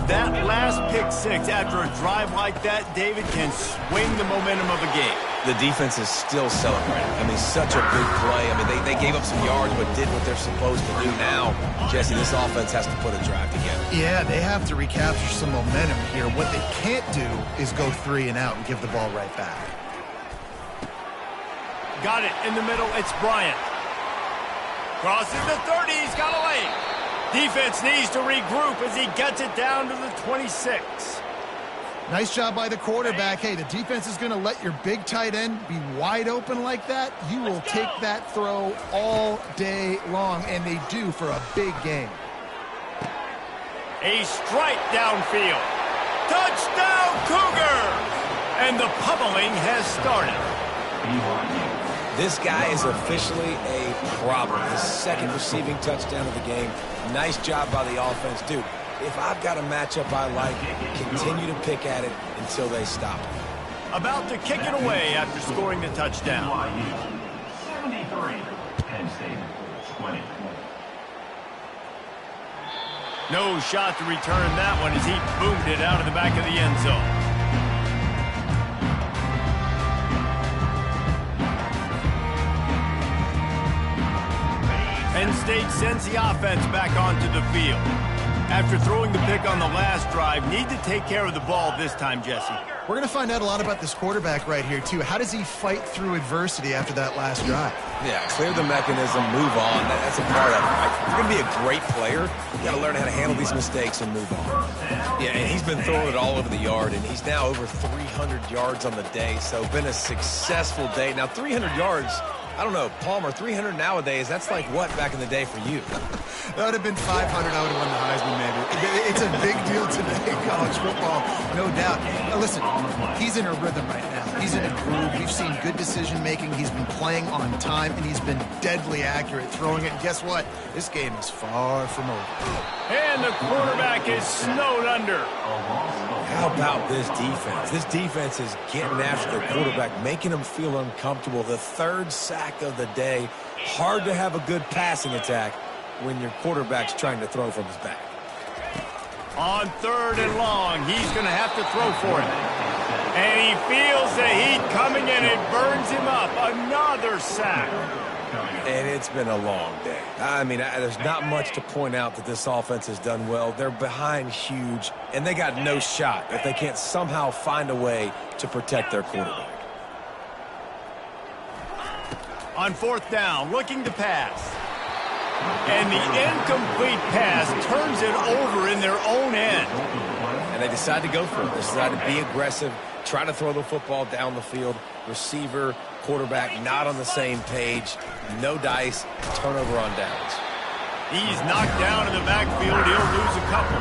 That last pick six after a drive like that, David, can swing the momentum of a game.
The defense is still celebrating. I mean, such a big play. I mean, they gave up some yards but did what they're supposed to do. Now, Jesse, this offense has to put a drive together.
Yeah, they have to recapture some momentum here. What they can't do is go 3 and out and give the ball right back.
Got it in the middle. It's Bryant. Crosses the 30. He's got a lane. Defense needs to regroup as he gets it down to the 26.
Nice job by the quarterback. Hey, the defense is going to let your big tight end be wide open like that. You will take that throw all day long, and they do for a big game.
A strike downfield. Touchdown, Cougar! And the pummeling has started.
This guy is officially a problem. His second receiving touchdown of the game. Nice job by the offense. Dude, if I've got a matchup I like, continue to pick at it until they stop it.
About to kick it away after scoring the touchdown.
73, Penn State 20.
No shot to return that one as he boomed it out of the back of the end zone. Penn State sends the offense back onto the field. After throwing the pick on the last drive, need to take care of the ball this time, Jesse.
We're going to find out a lot about this quarterback right here, too. How does he fight through adversity after that last drive?
Yeah, clear the mechanism, move on. That's a part of it, right? If you're going to be a great player, you got to learn how to handle these mistakes and move on. Yeah, and he's been throwing it all over the yard, and he's now over 300 yards on the day, so been a successful day. Now, 300 yards, I don't know, Palmer, 300 nowadays, that's like what back in the day for you?
That would have been 500. I would have won the Heisman, maybe. It's a big deal today, college football, no doubt. Now, listen, he's in a rhythm right now. He's in a groove. We've seen good decision-making. He's been playing on time, and he's been deadly accurate throwing it. And guess what? This game is far from over.
And the quarterback is snowed under.
How about this defense? This defense is getting after the quarterback, making him feel uncomfortable. The third sack of the day. Hard to have a good passing attack when your quarterback's trying to throw from his back.
On 3rd and long, he's going to have to throw for it. And he feels the heat coming and it burns him up. Another sack.
And it's been a long day. I mean, there's not much to point out that this offense has done well. They're behind huge, and they got no shot if they can't somehow find a way to protect their quarterback.
On 4th down, looking to pass. And the incomplete pass turns it over in their own end.
And they decide to go for it. They decide to be aggressive, try to throw the football down the field. Receiver, quarterback not on the same page. No dice, turnover on downs.
He's knocked down in the backfield. He'll lose a couple.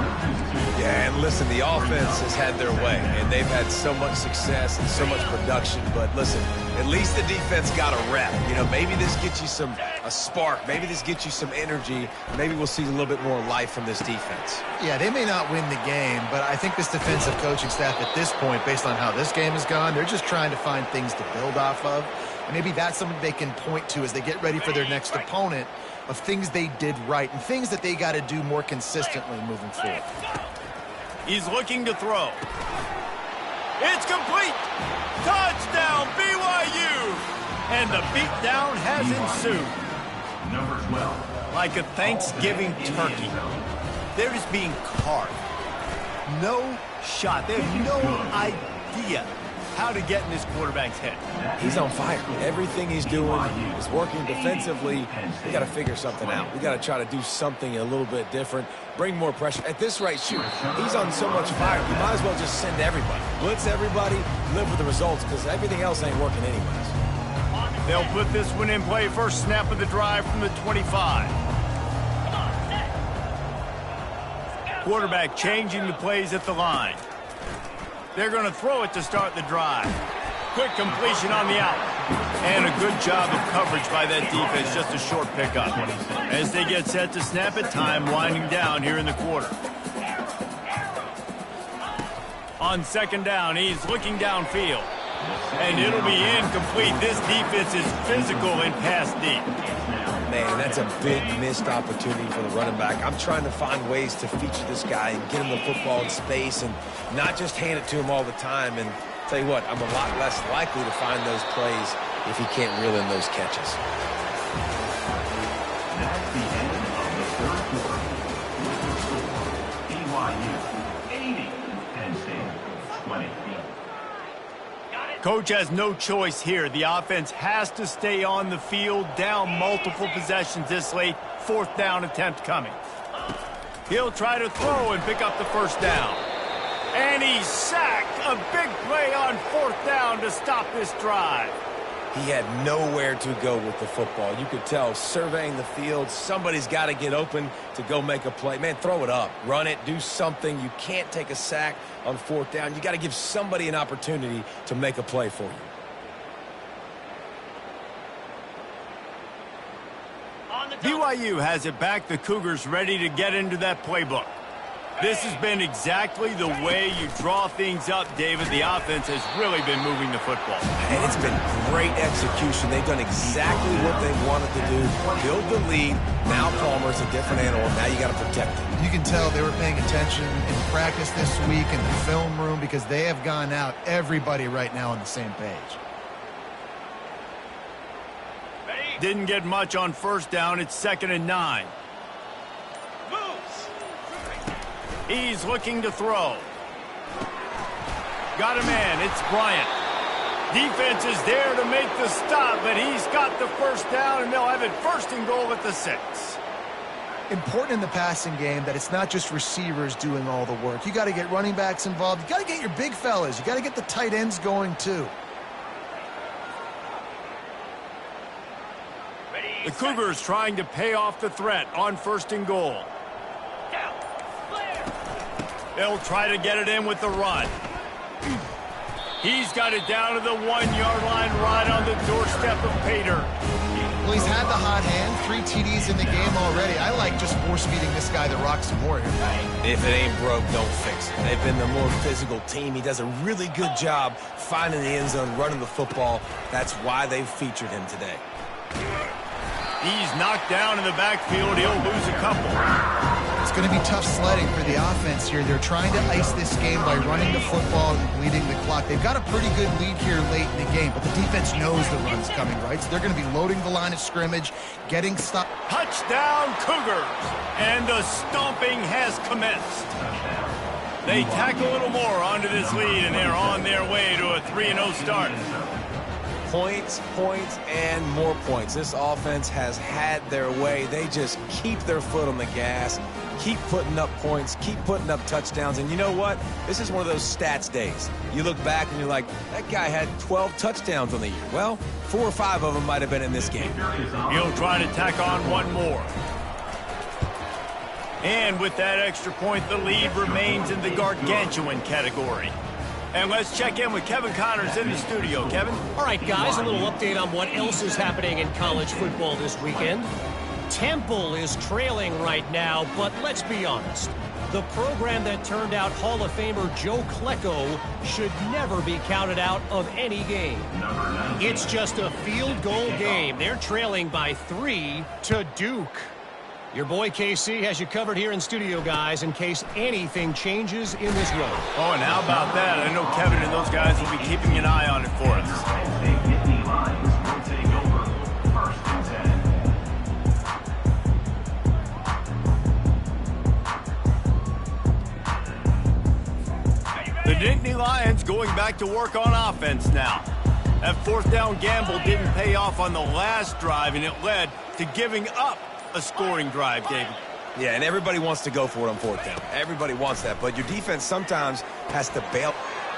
Yeah, and listen, the offense has had their way, and they've had so much success and so much production. But listen, at least the defense got a rep. You know, maybe this gets you a spark. Maybe this gets you some energy. Maybe we'll see a little bit more life from this defense.
Yeah, they may not win the game, but I think this defensive coaching staff at this point, based on how this game has gone, they're just trying to find things to build off of. And maybe that's something they can point to as they get ready for their next opponent, of things they did right and things that they got to do more consistently moving forward.
He's looking to throw. It's complete. Touchdown, BYU. And the beatdown has ensued.
Number 12.
Like a Thanksgiving turkey, they're just being carved. No shot. They have no idea how to get in this quarterback's head.
He's on fire. Everything he's doing is working defensively. We got to figure something out. We got to try to do something a little bit different, bring more pressure. At this rate, shoot, he's on so much fire. You might as well just send everybody. Blitz everybody, live with the results, because everything else ain't working anyways.
They'll put this one in play. First snap of the drive from the 25. Quarterback changing the plays at the line. They're going to throw it to start the drive. Quick completion on the out. And a good job of coverage by that defense. Just a short pickup. As they get set to snap it, time winding down here in the quarter. On second down, he's looking downfield. And it'll be incomplete. This defense is physical and pass deep.
Man, that's a big missed opportunity for the running back. I'm trying to find ways to feature this guy and get him the football in space and not just hand it to him all the time. And tell you what, I'm a lot less likely to find those plays if he can't reel in those catches.
That's the end of the third quarter. BYU 80, Penn State 20.
Coach has no choice here. The offense has to stay on the field, down multiple possessions this late. Fourth down attempt coming. He'll try to throw and pick up the first down. And he's sacked. A big play on fourth down to stop this drive.
He had nowhere to go with the football. You could tell, surveying the field, somebody's got to get open to go make a play. Man, throw it up. Run it. Do something. You can't take a sack on fourth down. You got to give somebody an opportunity to make a play for you.
BYU has it back. The Cougars ready to get into that playbook. This has been exactly the way you draw things up, David. The offense has really been moving the football.
And it's been great execution. They've done exactly what they wanted to do. Build the lead. Now Palmer's a different animal. Now you got to protect him.
You can tell they were paying attention in practice this week in the film room because they have gone out, everybody right now on the same page.
Didn't get much on first down. It's 2nd and 9. He's looking to throw. Got a man. It's Bryant. Defense is there to make the stop, but he's got the first down, and they'll have it 1st and goal at the 6.
Important in the passing game that it's not just receivers doing all the work. You got to get running backs involved. You got to get your big fellas. You got to get the tight ends going too.
The Cougars trying to pay off the threat on 1st and goal. They'll try to get it in with the run. He's got it down to the 1-yard line right on the doorstep of Pater.
Well, he's had the hot hand, 3 TDs in the game already. I like just force-feeding this guy the rock some more here.
If it ain't broke, don't fix it. They've been the more physical team. He does a really good job finding the end zone, running the football. That's why they've featured him today.
He's knocked down in the backfield. He'll lose a couple.
It's going to be tough sledding for the offense here. They're trying to ice this game by running the football and bleeding the clock. They've got a pretty good lead here late in the game, but the defense knows the run's coming, right? So they're going to be loading the line of scrimmage, getting stopped.
Touchdown, Cougars! And the stomping has commenced. They tack a little more onto this lead, and they're on their way to a 3-0 start.
Points, points, and more points. This offense has had their way. They just keep their foot on the gas, keep putting up points, keep putting up touchdowns. And you know what? This is one of those stats days. You look back and you're like, that guy had 12 touchdowns on the year. Well, 4 or 5 of them might have been in this game.
He'll try to tack on one more. And with that extra point, the lead remains in the gargantuan category. And let's check in with Kevin Connors in the studio. Kevin?
All right, guys, a little update on what else is happening in college football this weekend. Temple is trailing right now, but let's be honest. The program that turned out Hall of Famer Joe Klecko should never be counted out of any game. It's just a field goal game. They're trailing by 3 to Duke. Your boy KC has you covered here in studio, guys, in case anything changes in this run.
Oh, and how about that? I know Kevin and those guys will be keeping an eye on it for us. The Nittany Lions going back to work on offense now. That fourth down gamble didn't pay off on the last drive, and it led to giving up a scoring drive, David.
Yeah, and everybody wants to go for it on fourth down. Everybody wants that, but your defense sometimes has to bail.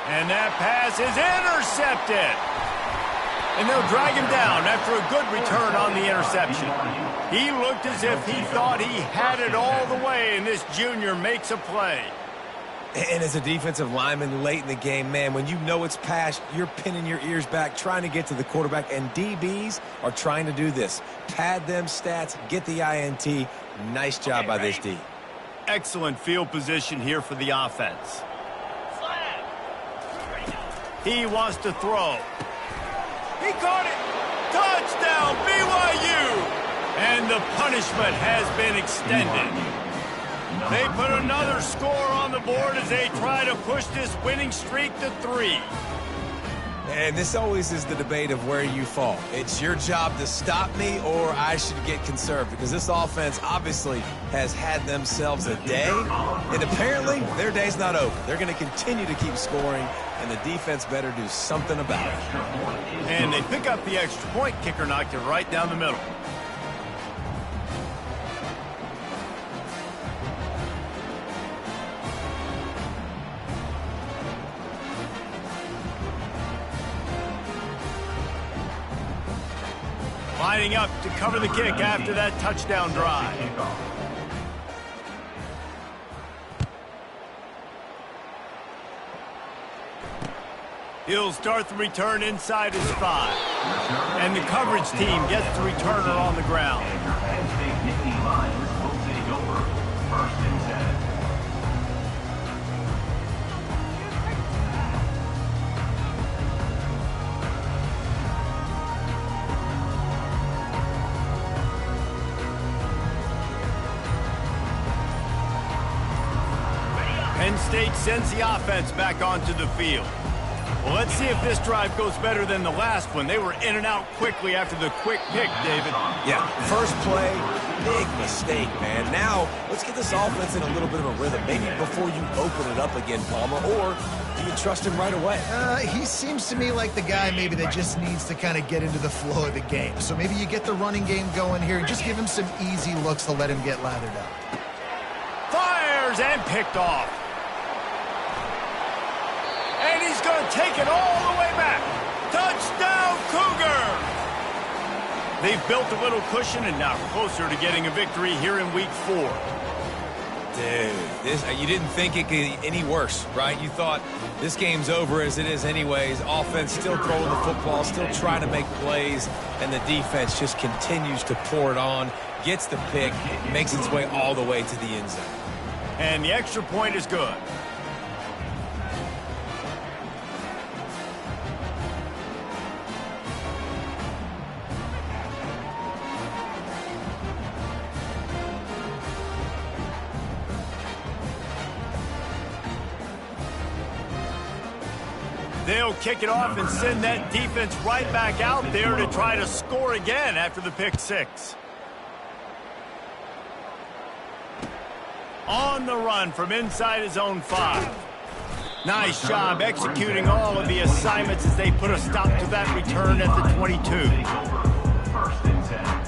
And that pass is intercepted. And they'll drag him down after a good return on the interception. He looked as if he thought he had it all the way, and this junior makes a play.
And as a defensive lineman late in the game, man, when you know it's passed, you're pinning your ears back, trying to get to the quarterback, and DBs are trying to do this. Pad them stats, get the INT. Nice job by this D.
Excellent field position here for the offense. He wants to throw. He caught it. Touchdown, BYU. And the punishment has been extended. They put another score on the board as they try to push this winning streak to 3.
And this always is the debate of where you fall. It's your job to stop me, or I should get conserved, because this offense obviously has had themselves a day, and apparently their day's not over. They're going to continue to keep scoring, and the defense better do something about it.
And they pick up the extra point. Kicker knocked it right down the middle. Lining up to cover the kick after that touchdown drive. He'll start the return inside his 5. And the coverage team gets the returner on the ground.
Penn State Nittany Lions will take over. 1st and 10.
Penn State sends the offense back onto the field. Well, let's see if this drive goes better than the last one. They were in and out quickly after the quick pick, David.
Yeah, first play, big mistake, man. Now, let's get this offense in a little bit of a rhythm. Maybe before you open it up again, Palmer, or do you trust him right away?
He seems to me like the guy maybe that just needs to kind of get into the flow of the game. So maybe you get the running game going here and just give him some easy looks to let him get lathered up.
Fires and picked off. And he's going to take it all the way back. Touchdown, Cougar! They've built a little cushion and now closer to getting a victory here in Week 4.
Dude, you didn't think it could get any worse, right? You thought this game's over as it is anyways. Offense still throwing the football, still trying to make plays, and the defense just continues to pour it on, gets the pick, makes its way all the way to the end zone.
And the extra point is good. They'll kick it off and send that defense right back out there to try to score again after the pick 6. On the run from inside his own 5. Nice job executing all of the assignments as they put a stop to that return at the 22.
1st and 10.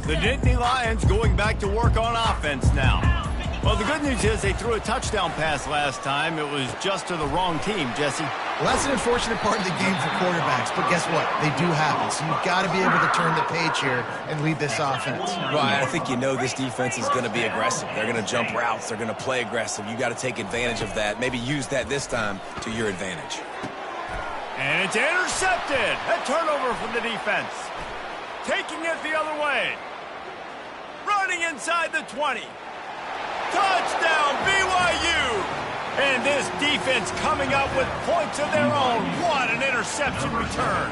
The Nittany Lions going back to work on offense now. Well, the good news is they threw a touchdown pass last time. It was just to the wrong team, Jesse.
Well, that's an unfortunate part of the game for quarterbacks, but guess what? They do happen, so you've got to be able to turn the page here and lead this offense.
Well, I think you know this defense is going to be aggressive. They're going to jump routes. They're going to play aggressive. You got to take advantage of that. Maybe use that this time to your advantage.
And it's intercepted. A turnover from the defense. Taking it the other way. Running inside the 20. Touchdown, BYU! And this defense coming up with points of their own. What an interception return.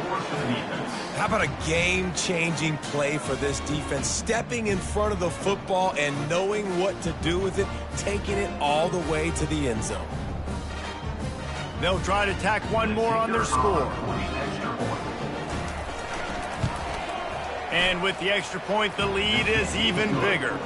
scores for the defense.
How about a game-changing play for this defense? Stepping in front of the football and knowing what to do with it, taking it all the way to the end zone.
They'll try to tack one more on their score. And with the extra point, the lead is even bigger.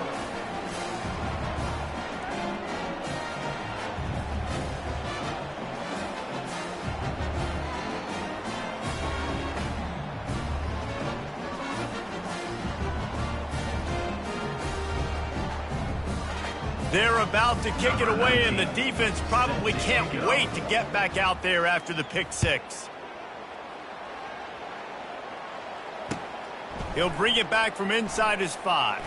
They're about to kick it away, and the defense probably can't wait to get back out there after the pick six. He'll bring it back from inside his 5.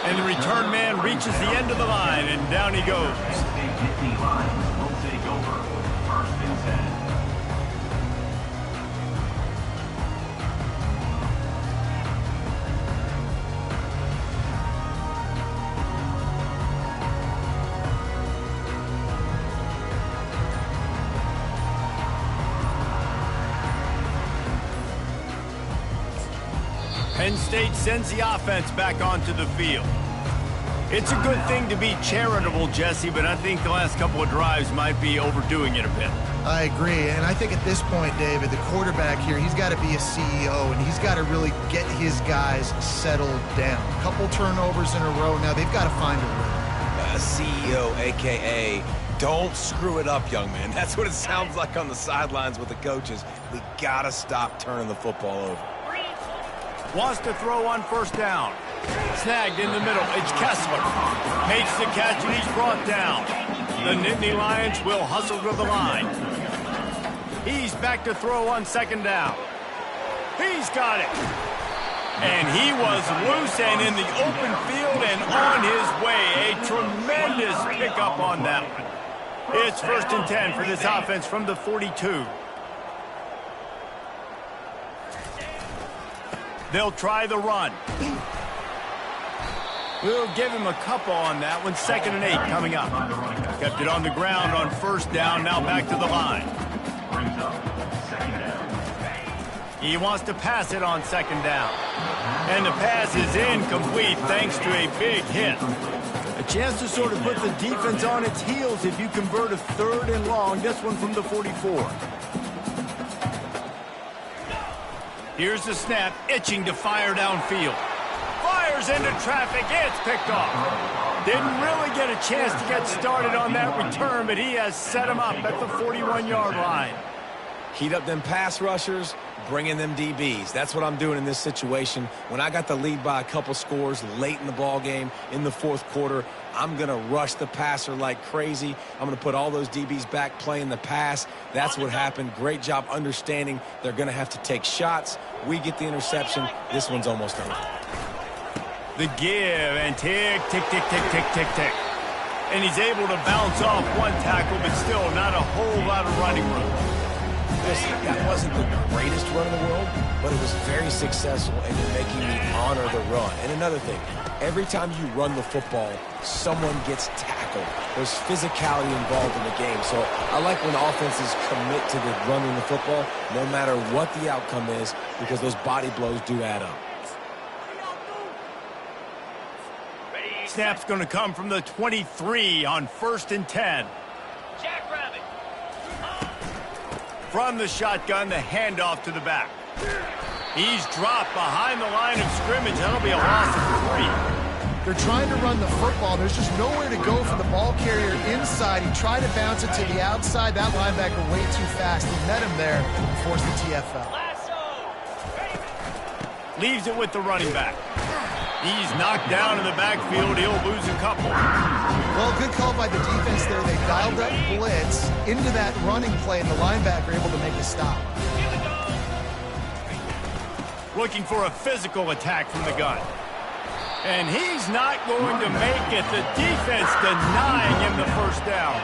And the return man reaches the end of the line, and down he goes.
The line will take over. 1st and 10.
Penn State sends the offense back onto the field. It's a good thing to be charitable, Jesse, but I think the last couple of drives might be overdoing it a bit.
I agree, and I think at this point, David, the quarterback here, he's got to be a CEO, and he's got to really get his guys settled down. A couple turnovers in a row. Now they've got to find a rhythm.
CEO, a.k.a. don't screw it up, young man. That's what it sounds like on the sidelines with the coaches. We got to stop turning the football over.
Wants to throw on 1st down. Snagged in the middle. It's Kessler. Makes the catch, and he's brought down. The Nittany Lions will hustle to the line. He's back to throw on 2nd down. He's got it. And he was loose and in the open field and on his way. A tremendous pickup on that one. It's 1st and 10 for this offense from the 42. They'll try the run. We'll give him a couple on that one. 2nd and 8 coming up. Kept it on the ground on 1st down. Now back to the line. He wants to pass it on 2nd down. And the pass is incomplete thanks to a big hit. A chance to sort of put the defense on its heels if you convert a 3rd and long. This one from the 44. Here's the snap, itching to fire downfield. Fires into traffic, it's picked off. Didn't really get a chance to get started on that return, but he has set him up at the 41-yard line.
Heat up them pass rushers, bring in them DBs. That's what I'm doing in this situation. When I got the lead by a couple scores late in the ball game, in the 4th quarter, I'm going to rush the passer like crazy. I'm going to put all those DBs back playing the pass. That's what happened. Great job understanding they're going to have to take shots. We get the interception. This one's almost over.
The give and tick, tick, tick, tick, tick, tick, tick. And he's able to bounce off one tackle, but still not a whole lot of running room.
Listen, that wasn't the greatest run in the world, but it was very successful, and you're making me honor the run. And another thing, every time you run the football, someone gets tackled. There's physicality involved in the game. So I like when offenses commit to the running the football, no matter what the outcome is, because those body blows do add up.
Snap's going to come from the 23 on 1st and 10.
Jackrabbit.
From the shotgun, the handoff to the back. He's dropped behind the line of scrimmage. That'll be a loss of 3.
They're trying to run the football. There's just nowhere to go for the ball carrier inside. He tried to bounce it to the outside. That linebacker way too fast. He met him there and forced the TFL.
Leaves it with the running back. He's knocked down in the backfield. He'll lose a couple.
Well, good call by the defense there. They dialed up blitz into that running play, and the linebacker able to make the stop.
Looking for a physical attack from the gun. And he's not going to make it. The defense denying him the first down.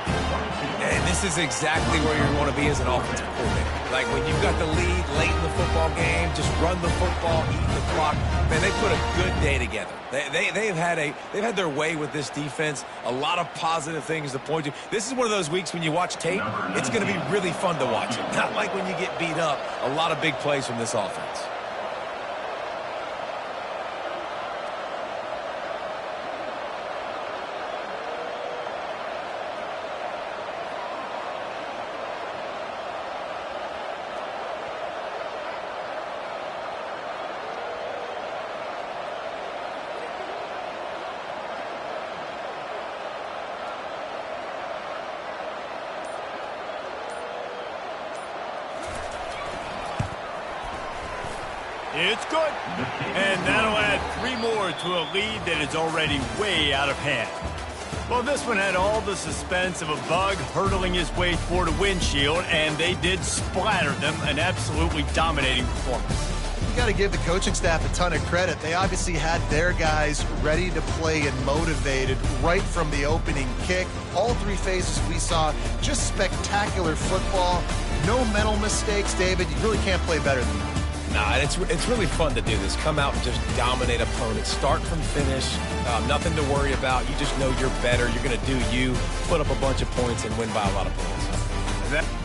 And this is exactly where you want to be as an offensive coordinator. Like when you've got the lead late in the football game, just run the football, eat the clock. Man, they put a good day together. They've had their way with this defense. A lot of positive things to point to. This is one of those weeks when you watch tape, it's going to be really fun to watch it. Not like when you get beat up. A lot of big plays from this offense.
It's good. And that'll add 3 more to a lead that is already way out of hand. Well, this one had all the suspense of a bug hurtling his way toward a windshield, and they did splatter them. An absolutely dominating performance.
You got to give the coaching staff a ton of credit. They obviously had their guys ready to play and motivated right from the opening kick. All 3 phases we saw, just spectacular football. No mental mistakes, David. You really can't play better than that.
Nah, it's really fun to do this. Come out and just dominate opponents. Start from finish. Nothing to worry about. You just know you're better. You're going to do you, put up a bunch of points, and win by a lot of points.